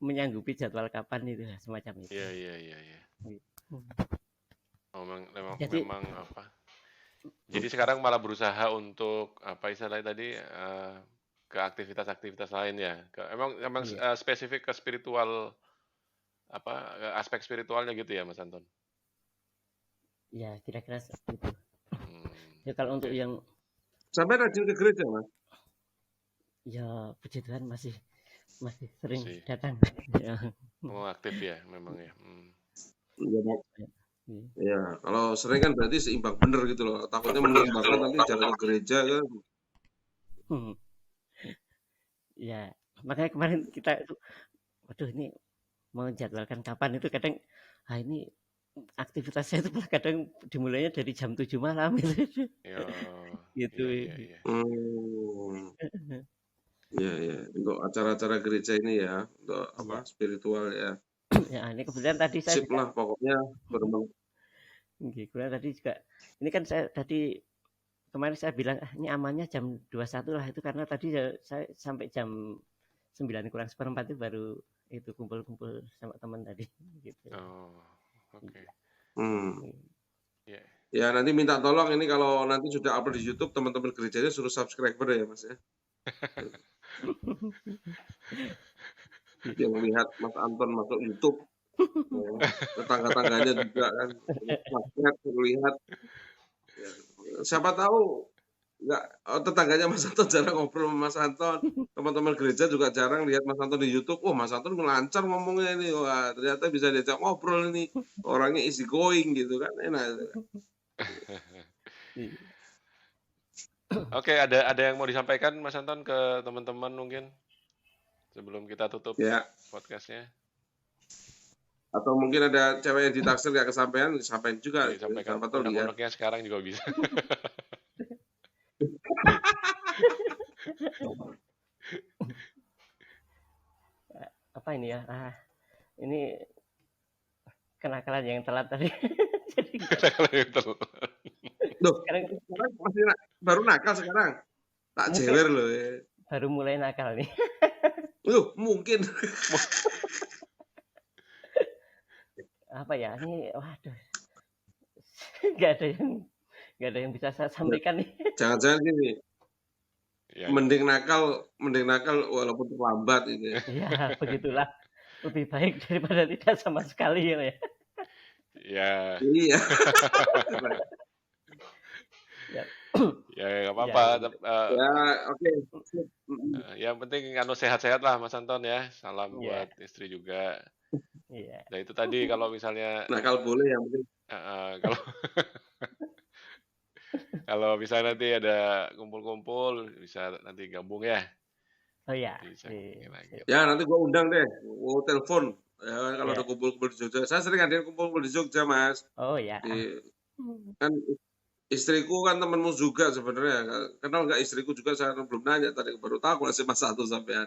Speaker 3: menyanggupi jadwal kapan itu semacam itu.
Speaker 1: Iya. Memang apa? Jadi sekarang malah berusaha untuk apa istilahnya tadi ke aktivitas-aktivitas lain ya. Emang
Speaker 3: Iya,
Speaker 1: spesifik ke spiritual apa aspek spiritualnya gitu ya Mas Anton?
Speaker 3: ya kira-kira seperti itu. Ya kalau untuk
Speaker 1: Oke.
Speaker 3: yang
Speaker 2: Sampai rajin ke gereja, Mas?
Speaker 3: ya puji Tuhan masih sering
Speaker 1: Masih
Speaker 3: datang. Ya.
Speaker 1: aktif ya memang ya.
Speaker 2: Iya, Mas.
Speaker 3: Iya.
Speaker 2: Ya, kalau sering kan berarti seimbang bener gitu loh. Takutnya menyeimbangkan tapi jarang ke gereja kan.
Speaker 3: Hmm. Ya, makanya kemarin kita itu, waduh ini mau jadwalkan kapan itu kadang, ini aktivitasnya itu kadang dimulainya dari jam 7 malam gitu.
Speaker 1: Iya,
Speaker 3: Gitu.
Speaker 1: iya.
Speaker 2: Ya. Untuk acara-acara gereja ini ya, untuk apa
Speaker 3: Iya.
Speaker 2: spiritual ya.
Speaker 3: Ya, ini kebetulan tadi saya
Speaker 2: Sip
Speaker 3: juga,
Speaker 2: lah pokoknya bermain.
Speaker 3: kebetulan tadi juga, ini kan saya tadi kemarin saya bilang ini amannya jam 21 lah itu karena tadi saya sampai jam 9 kurang seperempat itu baru itu kumpul-kumpul sama teman tadi gitu.
Speaker 1: Oh, oke.
Speaker 2: Yeah. Ya nanti minta tolong ini kalau nanti sudah upload di YouTube teman-teman gerejanya suruh subscriber ya Mas ya. Dia melihat Mas Anton masuk YouTube, tetangga-tangganya juga kan lihat. Ya. Siapa tahu nggak tetangganya Mas Anton jarang ngobrol sama Mas Anton, teman-teman gereja juga jarang lihat Mas Anton di YouTube. Oh Mas Anton lancar ngomongnya ini, wah ternyata bisa diajak ngobrol ini, orangnya easy going gitu kan, enak.
Speaker 1: Oke, ada yang mau disampaikan Mas Anton ke teman-teman mungkin sebelum kita tutup
Speaker 2: ya
Speaker 1: podcastnya?
Speaker 2: Atau mungkin ada cewek yang ditaksir gak kesampaian, disampaikan juga.
Speaker 1: Disampaikan
Speaker 2: Siapa tahu lihat.
Speaker 1: unek-uneknya sekarang juga bisa.
Speaker 3: Apa ini ya? Ini kenakalan yang telat tadi. Jadi
Speaker 2: kenakalan yang telat. Loh, sekarang masih baru nakal sekarang. Tak jewer loh ya.
Speaker 3: Baru mulai nakal nih.
Speaker 2: Loh, mungkin.
Speaker 3: Apa ya? Ini waduh. Gak ada yang bisa saya sampaikan nih.
Speaker 2: Jangan-jangan gini. Ya. Mending nakal walaupun terlambat ini.
Speaker 3: Ya, begitulah. Lebih baik daripada tidak sama sekali ya.
Speaker 1: Ya.
Speaker 2: Iya.
Speaker 1: Ya nggak apa-apa.
Speaker 2: Ya, oke.
Speaker 1: Yang penting sehat-sehat lah Mas Anton ya. Salam buat istri juga.
Speaker 3: Iya.
Speaker 1: Nah itu tadi kalau misalnya
Speaker 2: nakal boleh yang penting.
Speaker 1: Kalau misalnya nanti ada kumpul-kumpul bisa nanti gabung ya.
Speaker 3: Oh ya.
Speaker 2: Ya nanti gua undang deh, gua telepon. Ya, kalau ada kumpul-kumpul di Jogja, saya sering ada kumpul-kumpul di Jogja Mas.
Speaker 3: Oh ya.
Speaker 2: Kan istriku kan temenmu juga sebenarnya. Kenal nggak istriku juga, saya belum nanya tadi, baru tahu masih Mas Satu sampean.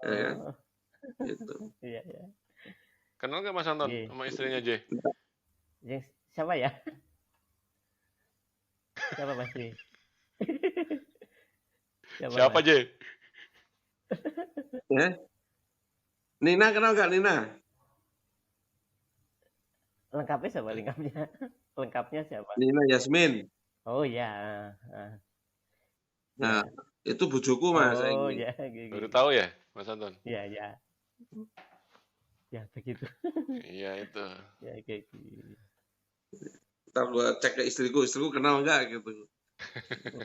Speaker 2: Ya, gitu.
Speaker 3: Iya.
Speaker 1: Kenal nggak Mas Anton sama istrinya J?
Speaker 3: Siapa ya? Siapa Mas J?
Speaker 1: Siapa J?
Speaker 2: Nina kenal nggak Nina?
Speaker 3: Lengkapnya siapa lengkapnya? Lengkapnya siapa?
Speaker 2: Nina Yasmin.
Speaker 3: Oh ya.
Speaker 2: Nah, itu bujuku Mas.
Speaker 3: Oh ya.
Speaker 1: Baru tahu ya Mas Anton?
Speaker 3: Iya. Ya begitu.
Speaker 1: Iya itu.
Speaker 3: Ya kayak gitu.
Speaker 2: Ntar gua cek ke istriku kenal nggak gitu.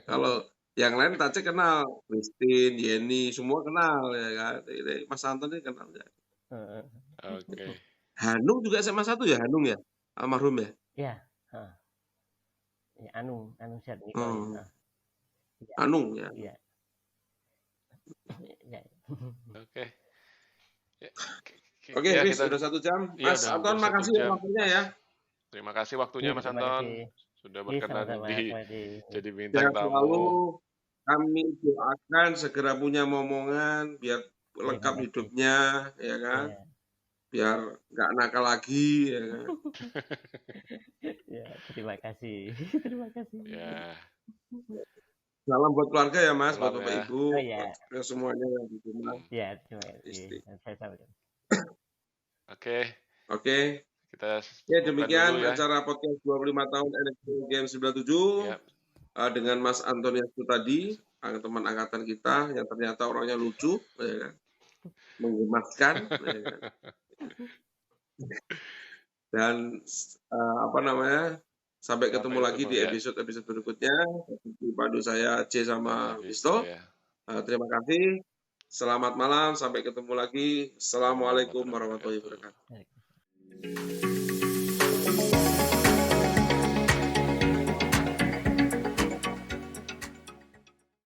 Speaker 2: Kalau yang lain tak cek kenal, Christine, Yeni, semua kenal ya kan. Mas Anton ini kenal nggak?
Speaker 1: Oke.
Speaker 2: Hanung juga SMA 1 ya, Hanung ya? Almarhum ya?
Speaker 3: Iya. Ya, Anung Syadni.
Speaker 2: Anung ya.
Speaker 3: Iya. Ya.
Speaker 2: Oke. Oke, ya, sudah 1 jam. Mas Anton, makasih waktunya ya.
Speaker 1: Terima kasih waktunya Mas Anton. Sudah berkenan jadi bintang tamu.
Speaker 2: Lalu kami doakan segera punya momongan biar lengkap hidupnya, ya kan? Biar nggak nakal lagi, ya kan?
Speaker 3: Ya, terima kasih.
Speaker 1: Ya.
Speaker 2: Salam buat keluarga ya Mas, buat Bapak Ibu,
Speaker 3: buat
Speaker 2: semuanya yang di rumah.
Speaker 3: Ya, terima kasih.
Speaker 2: Oke.
Speaker 1: Kita
Speaker 2: demikian acara podcast 25 tahun Elektro Game 97. dengan Mas Antonius tadi, teman angkatan kita yang ternyata orangnya lucu, ya kan? Menggemaskan, ya kan? Dan sampai ketemu lagi di episode berikutnya. Padu saya C sama Visto. Terima kasih. Selamat malam. Sampai ketemu lagi. Assalamualaikum warahmatullahi wabarakatuh.